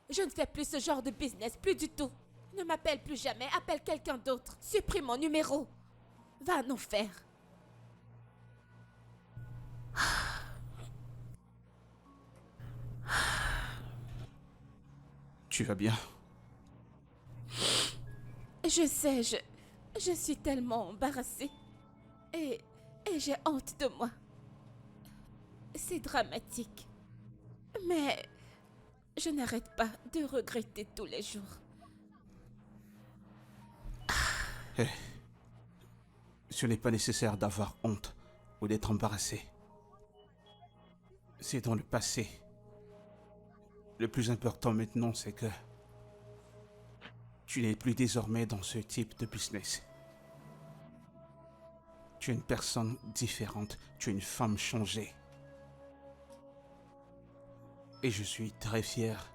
Je ne fais plus ce genre de business, plus du tout. Ne m'appelle plus jamais, appelle quelqu'un d'autre. Supprime mon numéro. Va en enfer. Tu vas bien? Je sais, je suis tellement embarrassée. Et j'ai honte de moi. C'est dramatique. Mais je n'arrête pas de regretter tous les jours. Ce n'est pas nécessaire d'avoir honte ou d'être embarrassé. C'est dans le passé. Le plus important maintenant, c'est que tu n'es plus désormais dans ce type de business. Tu es une personne différente, tu es une femme changée. Et je suis très fier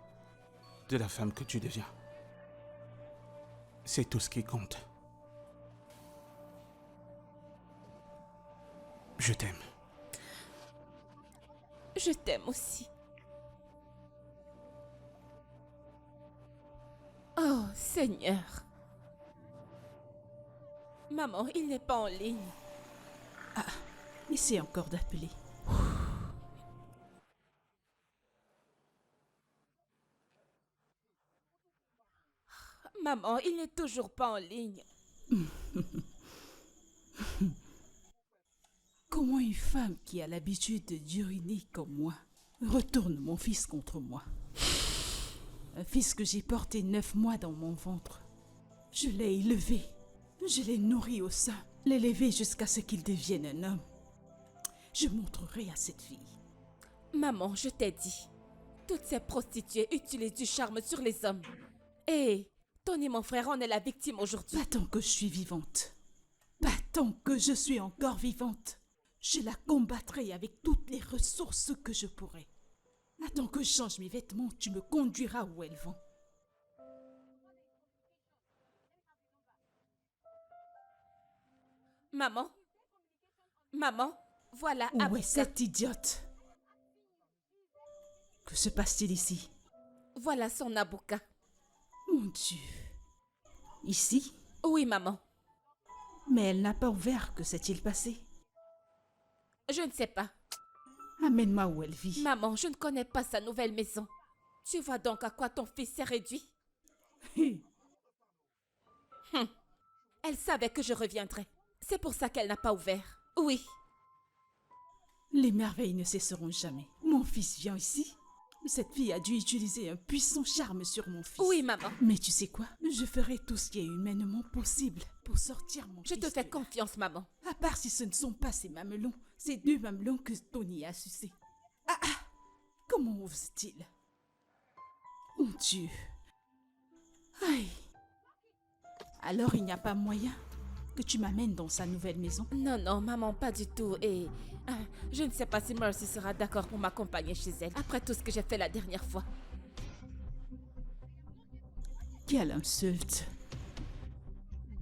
de la femme que tu deviens. C'est tout ce qui compte. Je t'aime. Je t'aime aussi. Oh, Seigneur. Maman, il n'est pas en ligne. Essaie encore d'appeler. Maman, il n'est toujours pas en ligne. Comment une femme qui a l'habitude d'uriner comme moi retourne mon fils contre moi? Un fils que j'ai porté 9 mois dans mon ventre. Je l'ai élevé. Je l'ai nourri au sein. L'élevé jusqu'à ce qu'il devienne un homme. Je montrerai à cette fille. Maman, je t'ai dit. Toutes ces prostituées utilisent du charme sur les hommes. Et Tony, mon frère, en est la victime aujourd'hui. Pas tant que je suis vivante. Pas tant que je suis encore vivante. Je la combattrai avec toutes les ressources que je pourrai. Attends que je change mes vêtements, tu me conduiras où elles vont. Maman? Maman? Voilà, Où est Abuka. cette idiote? Que se passe-t-il ici? Voilà son Abuka. Mon Dieu. Ici? Oui, maman. Mais elle n'a pas ouvert. Que s'est-il passé? Je ne sais pas. Amène-moi où elle vit. Maman, je ne connais pas sa nouvelle maison. Tu vois donc à quoi ton fils s'est réduit? Elle savait que je reviendrais. C'est pour ça qu'elle n'a pas ouvert. Oui. Les merveilles ne cesseront jamais. Mon fils vient ici. Cette fille a dû utiliser un puissant charme sur mon fils. Oui, maman. Mais tu sais quoi? Je ferai tout ce qui est humainement possible pour sortir mon Je fils. te fais de là. confiance, maman. À part si ce ne sont pas ces mamelons, ces 2 mamelons que Tony a sucés. Comment ose-t-il? Mon Dieu. Aïe. Alors il n'y a pas moyen que tu m'amènes dans sa nouvelle maison? Non, non, maman, pas du tout. Et je ne sais pas si Mercy sera d'accord pour m'accompagner chez elle, après tout ce que j'ai fait la dernière fois. Quelle insulte.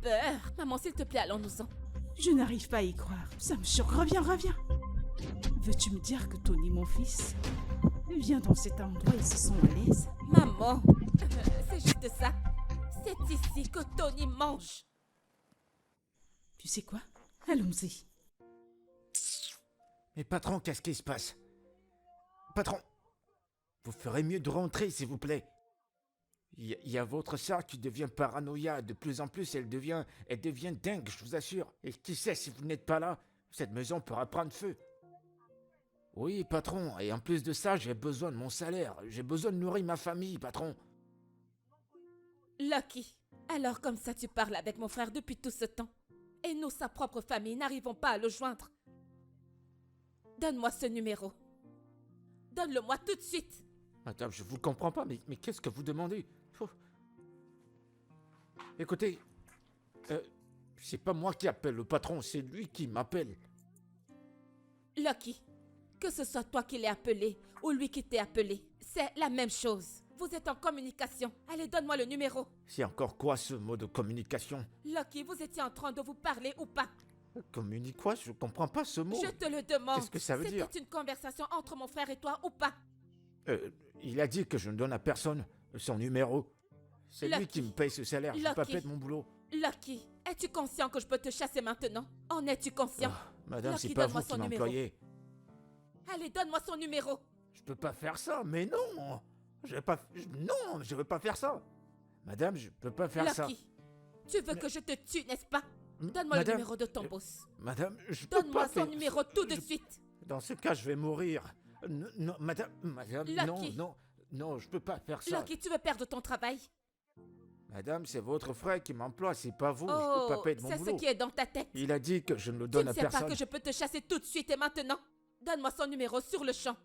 Beurre. Maman, s'il te plaît, allons-nous-en. Je n'arrive pas à y croire. Ça me choque. Reviens, reviens. Veux-tu me dire que Tony, mon fils, vient dans cet endroit et se sent à l'aise? Maman, c'est juste ça. C'est ici que Tony mange. Tu sais quoi? Allons-y. Mais patron, qu'est-ce qui se passe? Patron, vous ferez mieux de rentrer, s'il vous plaît. Il y a votre sœur qui devient paranoïa. De plus en plus, elle devient dingue, je vous assure. Et qui sait, si vous n'êtes pas là, cette maison pourra prendre feu. Oui, patron, et en plus de ça, j'ai besoin de mon salaire. J'ai besoin de nourrir ma famille, patron. Lucky, alors comme ça tu parles avec mon frère depuis tout ce temps. Et nous, sa propre famille, n'arrivons pas à le joindre. Donne-moi ce numéro. Donne-le-moi tout de suite. Madame, je vous comprends pas, mais qu'est-ce que vous demandez? Écoutez, c'est pas moi qui appelle le patron, c'est lui qui m'appelle. Lucky, que ce soit toi qui l'ai appelé ou lui qui t'ai appelé, c'est la même chose. Vous êtes en communication. Allez, donne-moi le numéro. C'est encore quoi ce mot de communication? Lucky, vous étiez en train de vous parler ou pas? Communique quoi? Je comprends pas ce mot. Je te le demande. Qu'est-ce que ça veut dire? C'était une conversation entre mon frère et toi ou pas? Il a dit que je ne donne à personne son numéro. C'est lui Lucky. qui me paye ce salaire, je ne pas Lucky. perdre mon boulot. Lucky, es-tu conscient que je peux te chasser maintenant? En es-tu conscient? Madame, Lucky, c'est pas donne-moi vous son qui numéro. m'employez. Allez, donne-moi son numéro. Je peux pas faire ça, mais non. Je veux pas faire ça. Madame, je peux pas faire ça. Lucky, tu veux que je te tue, n'est-ce pas? Donne-moi le Madame, numéro de ton boss. Madame, je peux Donne-moi pas son faire... numéro tout de suite. Dans ce cas, je vais mourir. Non, madame, Lucky. non, je peux pas faire ça. Lucky, tu veux perdre ton travail? Madame, c'est votre frère qui m'emploie, c'est pas vous. je Oh, peux pas perdre mon c'est ce boulot. qui est dans ta tête. Il a dit que je ne le Tu donne ne à sais personne. pas que je peux te chasser tout de suite et maintenant? Donne-moi son numéro sur le champ.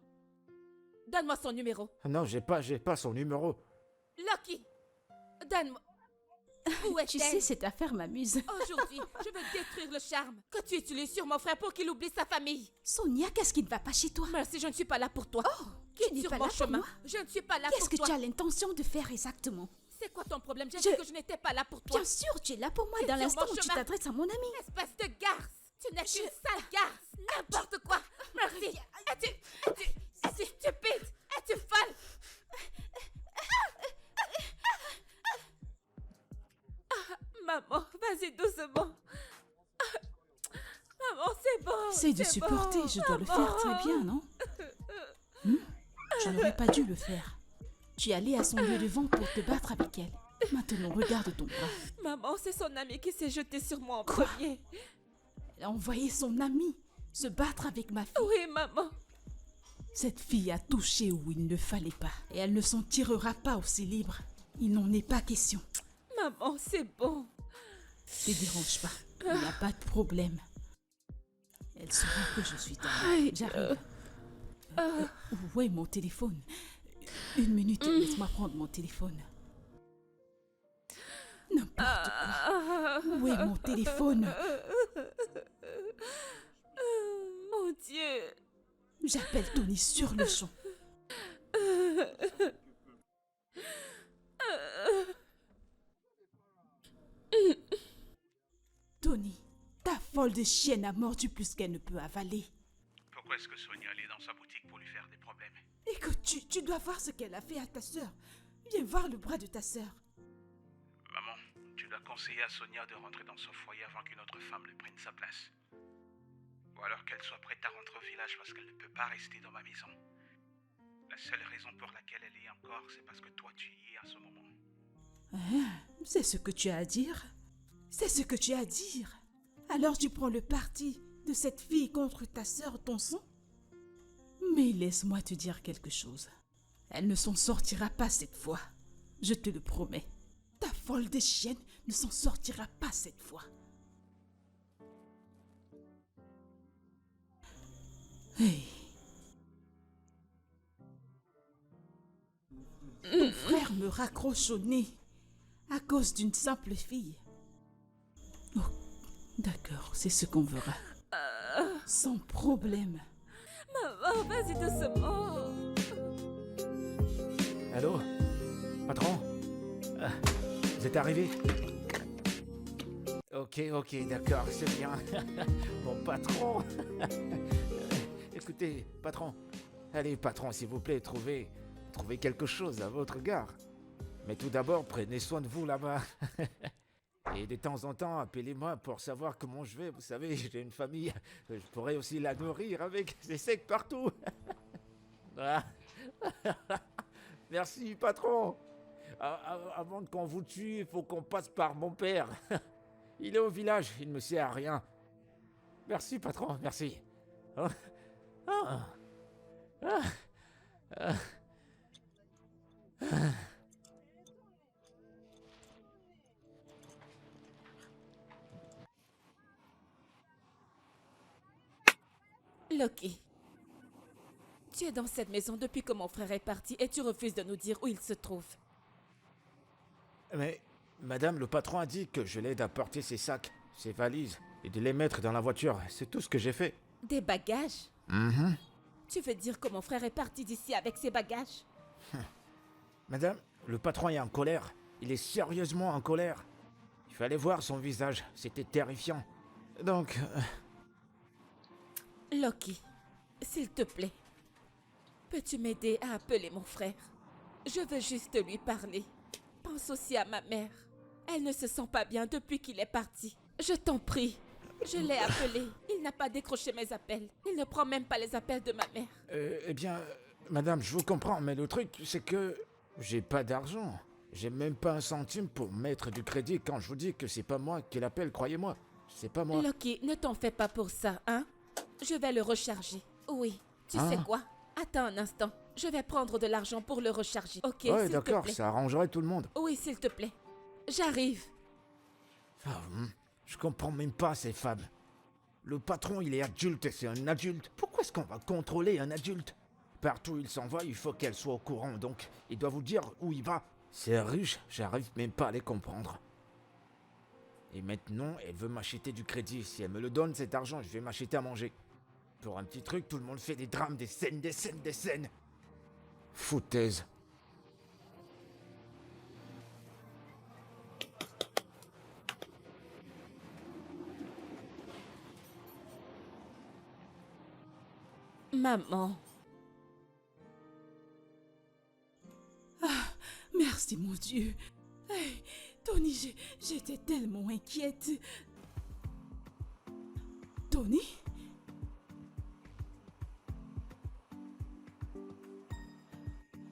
Donne-moi son numéro. Non, j'ai pas son numéro. Lucky, donne-moi. Où Tu est-elle? sais, cette affaire m'amuse. Aujourd'hui, je vais détruire le charme que tu utilises sur mon frère pour qu'il oublie sa famille. Sonia, qu'est-ce qui ne va pas chez toi? Merci, je ne suis pas là pour toi. Tu n'es Sur pas mon là pour chemin. moi? Je ne suis pas là Qu'est-ce pour que toi. tu as l'intention de faire exactement? C'est quoi ton problème? J'ai Je- dit que je n'étais pas là pour toi. Bien sûr, tu es là pour moi Quitte dans sur l'instant mon où tu chemin. t'adresses à mon ami. Espèce de garce. Tu n'es qu'une sale garce. N'importe quoi. Merci. Es-tu stupide? Es-tu folle? Maman, vas-y doucement. Maman, c'est bon. C'est de supporter, bon. je dois le faire très bien, non? Je n'aurais pas dû le faire. Tu es allé à son lieu de vente pour te battre avec elle. Maintenant, regarde ton bras. Maman, c'est son ami qui s'est jeté sur moi en Quoi? premier. Elle a envoyé son ami se battre avec ma fille. Oui, maman. Cette fille a touché où il ne fallait pas. Et elle ne s'en tirera pas aussi libre. Il n'en est pas question. Maman, c'est bon. Ne te dérange pas. Il n'y a pas de problème. Elle saura que je suis ta mère. Aïe. J'arrive. Où est mon téléphone? Une minute, laisse-moi prendre mon téléphone. N'importe quoi. Où est mon téléphone? Mon Dieu. J'appelle Tony sur le champ. Tony, ta folle de chienne a mordu plus qu'elle ne peut avaler. Pourquoi est-ce que Sonia allait dans sa boutique pour lui faire des problèmes? Écoute, tu dois voir ce qu'elle a fait à ta sœur. Viens voir le bras de ta sœur. Maman, tu dois conseiller à Sonia de rentrer dans son foyer avant qu'une autre femme ne prenne sa place. Ou alors qu'elle soit prête à rentrer au village parce qu'elle ne peut pas rester dans ma maison. La seule raison pour laquelle elle y est encore, c'est parce que toi tu y es à ce moment. C'est ce que tu as à dire? C'est ce que tu as à dire. Alors tu prends le parti de cette fille contre ta sœur, ton sang? Mais laisse-moi te dire quelque chose. Elle ne s'en sortira pas cette fois. Je te le promets. Ta folle des chiennes ne s'en sortira pas cette fois. Hey. Ton frère me raccroche au nez à cause d'une simple fille. Oh, d'accord, c'est ce qu'on verra. Sans problème. Maman, vas-y doucement. Allô? Patron? Vous êtes arrivé? Ok, d'accord, c'est bien. Bon, patron. Écoutez, patron. Allez, patron, s'il vous plaît, trouvez quelque chose à votre gare. Mais tout d'abord, prenez soin de vous là-bas. Et de temps en temps, appelez-moi pour savoir comment je vais. Vous savez, j'ai une famille. Je pourrais aussi la nourrir avec des secs partout. Merci, patron. Avant qu'on vous tue, il faut qu'on passe par mon père. Il est au village, il ne me sert à rien. Merci, patron, merci. Oh. Ah. Ah. Ah. Ah. Loki, tu es dans cette maison depuis que mon frère est parti et tu refuses de nous dire où il se trouve. Mais, madame, le patron a dit que je l'aide à porter ses sacs, ses valises, et de les mettre dans la voiture. C'est tout ce que j'ai fait. Des bagages? Mhm. Tu veux dire que mon frère est parti d'ici avec ses bagages? Madame, le patron est en colère. Il est sérieusement en colère. Il fallait voir son visage, c'était terrifiant. Donc... Loki, s'il te plaît, peux-tu m'aider à appeler mon frère? Je veux juste lui parler. Pense aussi à ma mère. Elle ne se sent pas bien depuis qu'il est parti. Je t'en prie. Je l'ai appelé. Il n'a pas décroché mes appels. Il ne prend même pas les appels de ma mère. eh bien, madame, je vous comprends, mais le truc, c'est que j'ai pas d'argent. J'ai même pas un centime pour mettre du crédit quand je vous dis que c'est pas moi qui l'appelle, croyez-moi. C'est pas moi. Loki, ne t'en fais pas pour ça, hein? Je vais le recharger. Oui, tu Hein? sais quoi? Attends un instant. Je vais prendre de l'argent pour le recharger. Ok, Ouais, s'il te d'accord, plaît. ça arrangerait tout le monde. Oui, s'il te plaît. J'arrive. Je comprends même pas ces femmes. Le patron, il est adulte, c'est un adulte. Pourquoi est-ce qu'on va contrôler un adulte? Partout où il s'en va, il faut qu'elle soit au courant, donc il doit vous dire où il va. C'est riche, j'arrive même pas à les comprendre. Et maintenant, elle veut m'acheter du crédit. Si elle me le donne, cet argent, je vais m'acheter à manger. Pour un petit truc, tout le monde fait des drames, des scènes, des scènes, des scènes. Foutaise. Maman. Merci, mon Dieu. Hey, Tony, j'étais tellement inquiète. Tony?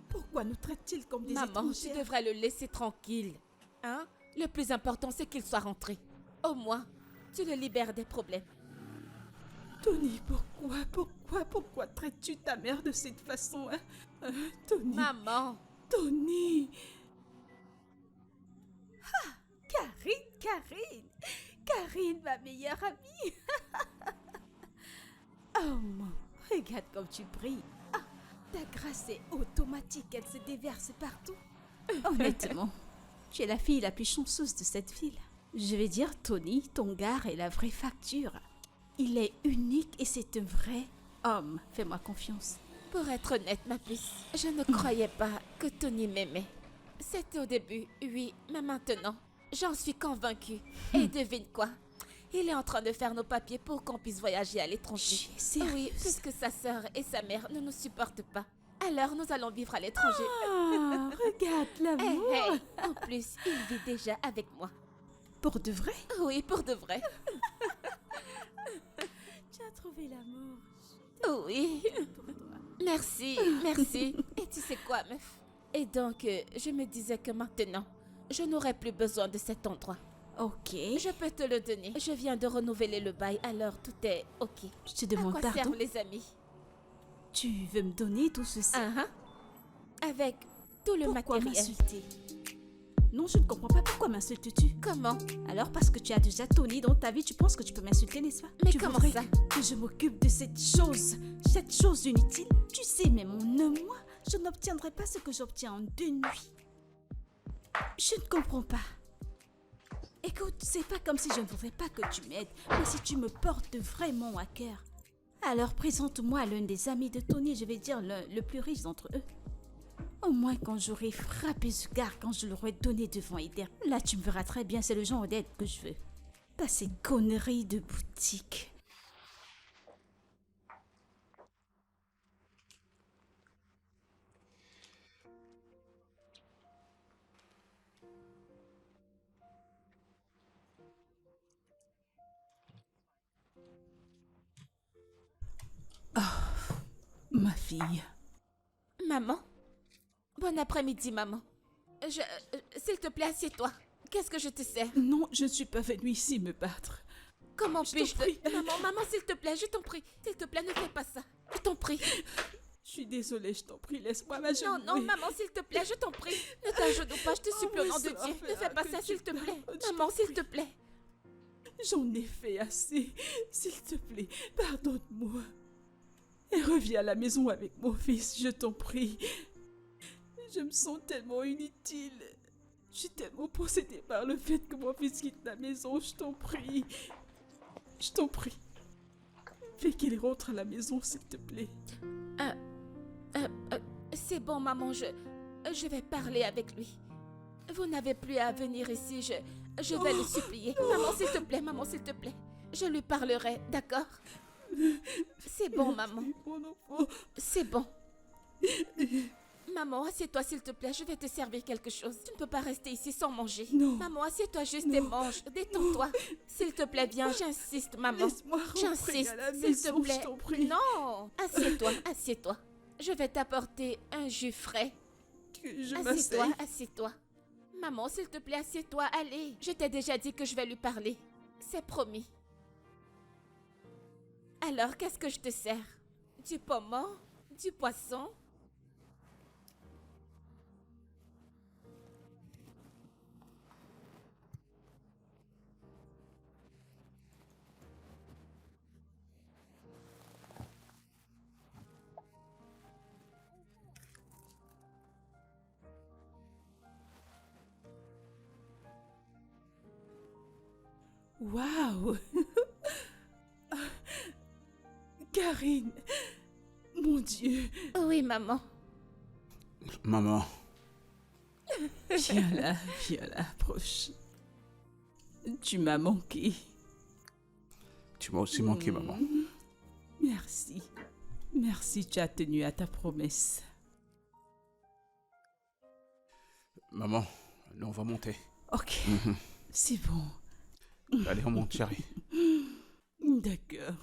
Pourquoi nous traite-t-il comme des Maman, tu étrangères? devrais le laisser tranquille. Hein? Le plus important, c'est qu'il soit rentré. Au moins, tu le libères des problèmes. Tony, pourquoi traites-tu ta mère de cette façon, hein? Tony, Maman. Tony. Karine, ma meilleure amie. Oh mon, regarde comme tu brilles. Ah, ta grâce est automatique, elle se déverse partout. Honnêtement, tu es la fille la plus chanceuse de cette ville. Je vais dire, Tony, ton gars est la vraie facture. Il est unique et c'est un vrai homme. Fais-moi confiance. Pour être honnête, ma puce, je ne croyais pas que Tony m'aimait. C'était au début, oui, mais maintenant, j'en suis convaincue. Et devine quoi? Il est en train de faire nos papiers pour qu'on puisse voyager à l'étranger. Tu es sérieuse? Oui, puisque sa sœur et sa mère ne nous supportent pas. Alors nous allons vivre à l'étranger. Ah, regarde Hey, l'amour. hey. En plus, il vit déjà avec moi. Pour de vrai? Oui, pour de vrai. Tu as trouvé l'amour. Oui. Merci, merci. Et tu sais quoi, meuf? Et donc, je me disais que maintenant, je n'aurais plus besoin de cet endroit. Ok. Je peux te le donner. Je viens de renouveler le bail, alors tout est ok. Je te À demande quoi pardon. servent les amis? Tu veux me donner tout ceci? Avec tout le Pourquoi matériel. m'insulter? Non, je ne comprends pas. Pourquoi m'insultes-tu? Comment? Alors parce que tu as déjà Tony dans ta vie, tu penses que tu peux m'insulter, n'est-ce pas? Mais tu comment voudrais ça? que je m'occupe de cette chose inutile? Tu sais, même en un mois, je n'obtiendrai pas ce que j'obtiens en 2 nuits. Je ne comprends pas. Écoute, c'est pas comme si je ne voudrais pas que tu m'aides, mais si tu me portes vraiment à cœur, alors présente-moi l'un des amis de Tony, je vais dire le plus riche d'entre eux. Au moins quand j'aurai frappé ce gars, quand je l'aurai donné devant Eder, là tu me verras très bien, c'est le genre d'aide que je veux. Pas ces conneries de boutique. Ma fille. Maman? Bon après-midi, maman. S'il te plaît, assieds-toi. Qu'est-ce que je te sers? Non, je ne suis pas venue ici me battre. Comment Je puis-je t'en prie. Maman, s'il te plaît, je t'en prie. S'il te plaît, ne fais pas ça. Je t'en prie. Je suis désolée, je t'en prie, laisse-moi m'agenouiller. Non, maman, s'il te plaît, je t'en prie. Ne t'agenouille pas, je te supplie au mais nom de ça Dieu. va Ne fais faire pas que ça, tu s'il te plaît. pardonnes, je Maman, t'en s'il prie. te plaît. J'en ai fait assez. S'il te plaît, pardonne-moi. Et reviens à la maison avec mon fils, je t'en prie. Je me sens tellement inutile. Je suis tellement possédée par le fait que mon fils quitte la maison, je t'en prie. Je t'en prie. Fais qu'il rentre à la maison, s'il te plaît. C'est bon, maman, je vais parler avec lui. Vous n'avez plus à venir ici, je vais le supplier. Maman, s'il te plaît. Je lui parlerai, d'accord? C'est bon, maman. Mon enfant. C'est bon. Maman, assieds-toi s'il te plaît, je vais te servir quelque chose. Tu ne peux pas rester ici sans manger. Non. Maman, assieds-toi juste et mange. Détends-toi. S'il te plaît, viens, j'insiste, maman. Laisse-moi rentrer J'insiste, à la s'il maison, te plaît. je t'en prie. Non, assieds-toi. Je vais t'apporter un jus frais. Que je Assieds-toi, m'asseye. assieds-toi. Maman, s'il te plaît, assieds-toi, allez. Je t'ai déjà dit que je vais lui parler. C'est promis. Alors, qu'est-ce que je te sers? Du pommon? Du poisson? Waouh. Karine. Mon Dieu. Oui, maman. Maman, Viens là, approche. Tu m'as manqué. tu m'as aussi manqué, maman. Merci. Merci, tu as tenu à ta promesse. Maman, nous on va monter. Ok, c'est bon. Allez, on monte, chérie. D'accord.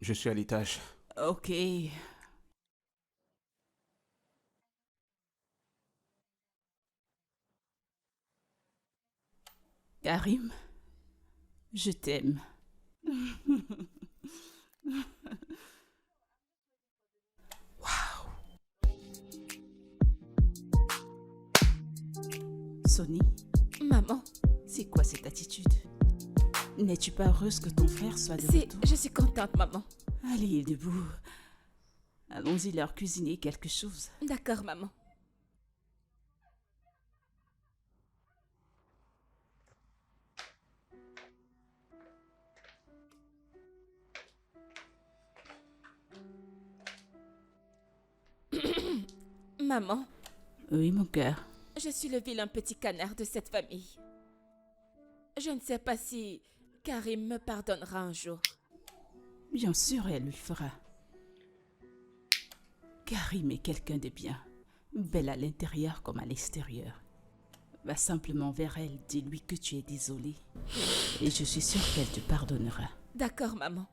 Je suis à l'étage. Ok. Karim, je t'aime. Sonny, Maman, c'est quoi cette attitude? N'es-tu pas heureuse que ton frère soit de retour? je suis contente, maman. Allez, debout. Allons-y leur cuisiner quelque chose. D'accord, maman. Maman, Oui, mon cœur. je suis le vilain petit canard de cette famille. Je ne sais pas si Karim me pardonnera un jour. Bien sûr, elle le fera. Karim est quelqu'un de bien, belle à l'intérieur comme à l'extérieur. Va simplement vers elle, dis-lui que tu es désolée. Et je suis sûre qu'elle te pardonnera. D'accord, maman.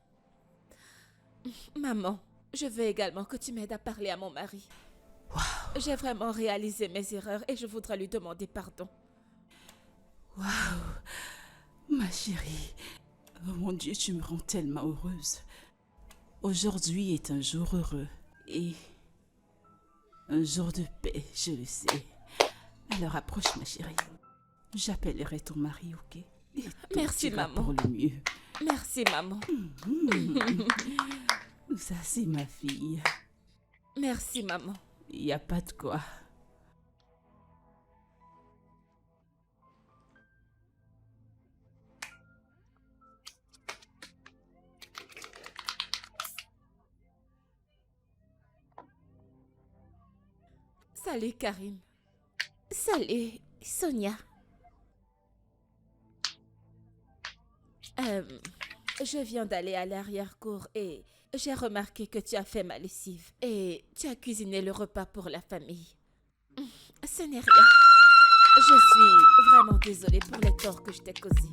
Maman, je veux également que tu m'aides à parler à mon mari. J'ai vraiment réalisé mes erreurs et je voudrais lui demander pardon. Ma chérie, oh mon Dieu, tu me rends tellement heureuse. Aujourd'hui est un jour heureux et un jour de paix, je le sais. Alors approche, ma chérie. J'appellerai ton mari, ok? Et tout Merci, ira maman. pour le mieux. Merci, maman. Ça, c'est ma fille. Merci, maman. Il n'y a pas de quoi. Salut, Karim. Salut, Sonia. Je viens d'aller à l'arrière-cour et j'ai remarqué que tu as fait ma lessive et tu as cuisiné le repas pour la famille. Ce n'est rien. Je suis vraiment désolée pour les torts que je t'ai causés.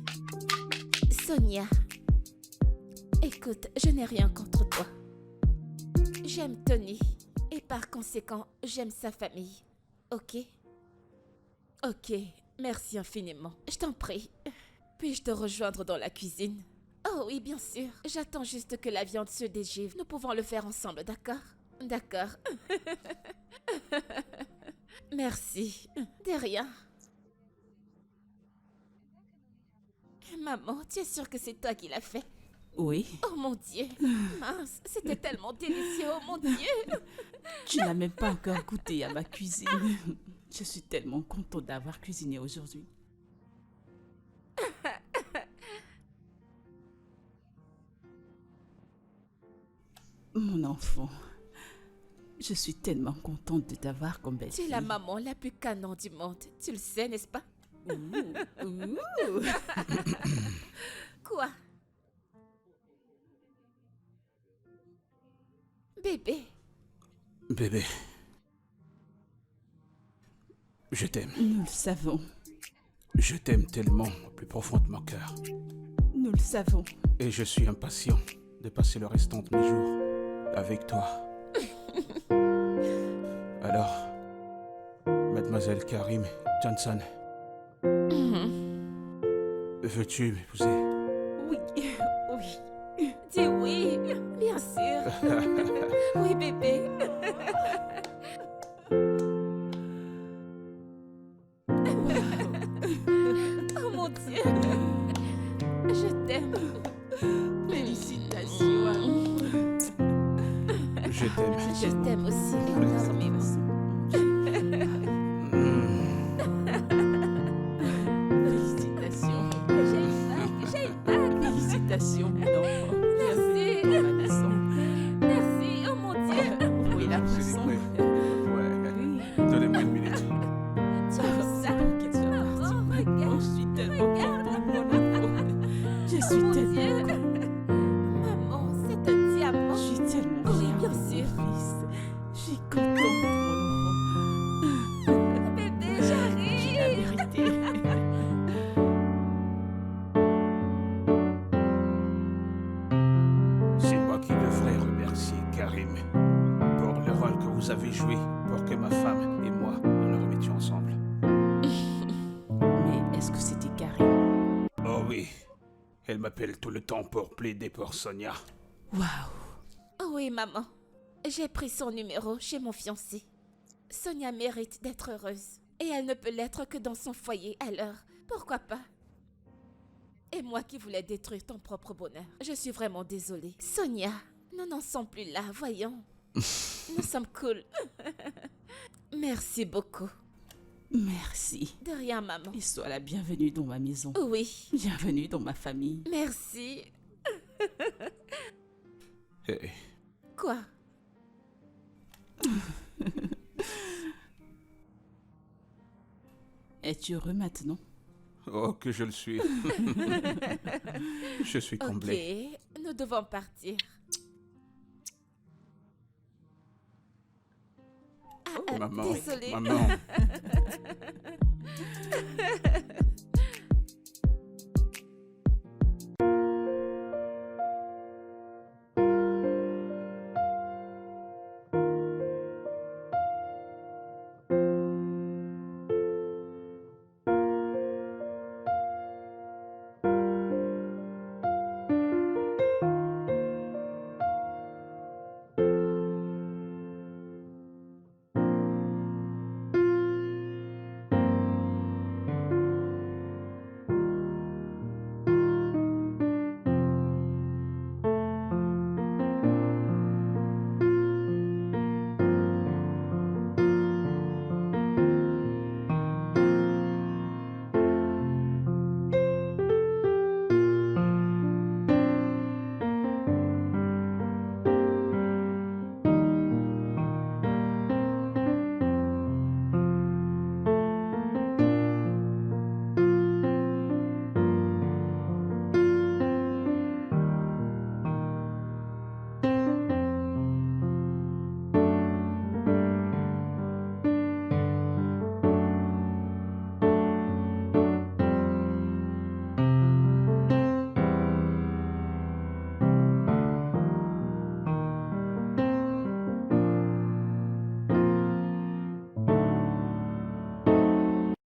Sonia, écoute, je n'ai rien contre toi. J'aime Tony et par conséquent, j'aime sa famille. Ok? Ok, merci infiniment. Je t'en prie. Puis-je te rejoindre dans la cuisine? Oh oui, bien sûr. J'attends juste que la viande se dégivre. Nous pouvons le faire ensemble, d'accord? D'accord. Merci. De rien. Maman, tu es sûre que c'est toi qui l'as fait? Oui, Oh mon Dieu. Mince, c'était tellement délicieux, oh mon Dieu. tu n'as même pas encore goûté à ma cuisine. Je suis tellement contente d'avoir cuisiné aujourd'hui. Mon enfant, je suis tellement contente de t'avoir comme Tu es belle-fille. la maman la plus canon du monde. Tu le sais, n'est-ce pas? Ouh. Quoi? Bébé, Bébé. Je t'aime. Nous le savons, Je t'aime tellement au plus profond de mon cœur. nous le savons. Et je suis impatient de passer le restant de mes jours avec toi. Alors, mademoiselle Karim Johnson, veux-tu m'épouser? Oui, oui. dis oui, bien sûr. Oui, bébé. Oh mon Dieu. Je t'aime. Félicitations. Je t'aime. Je t'aime aussi énormément. Félicitations. J'ai une bague. Félicitations, mon enfant. Merci. Bienvenue dans la maison. Merci, oh mon Dieu. Où est la maison? Célébré. Ouais. Oui. Donnez-moi une minute. Tu as vu ça? Qu'elle soit partie. Maman, Oh, regarde. je suis tellement contente, mon enfant. Je Oh suis mon tellement Dieu. Maman, c'est un diamant. Je suis tellement Oui, fière bien de mon sûr. fils. Je suis contente, mon enfant. Bébé, Tu l'as j'arrive. mérité. C'est moi qui devrais remercier Karim pour le rôle que vous avez joué pour que ma femme et moi nous nous remettions ensemble. Mais est-ce que c'était Karim? Oh oui, elle m'appelle tout le temps pour plaider pour Sonia. Waouh. Oh oui, maman. J'ai pris son numéro chez mon fiancé. Sonia mérite d'être heureuse. Et elle ne peut l'être que dans son foyer, alors pourquoi pas? Et moi qui voulais détruire ton propre bonheur. Je suis vraiment désolée. Sonia, nous n'en sommes plus là, voyons. Nous sommes cool. Merci beaucoup. Merci. De rien, maman. Et sois la bienvenue dans ma maison. Oui, Bienvenue dans ma famille. merci. Eh, Quoi? Es-tu heureux maintenant? oh, que je le suis. Je suis comblé. Ok, nous devons partir. Maman, Désolée. maman.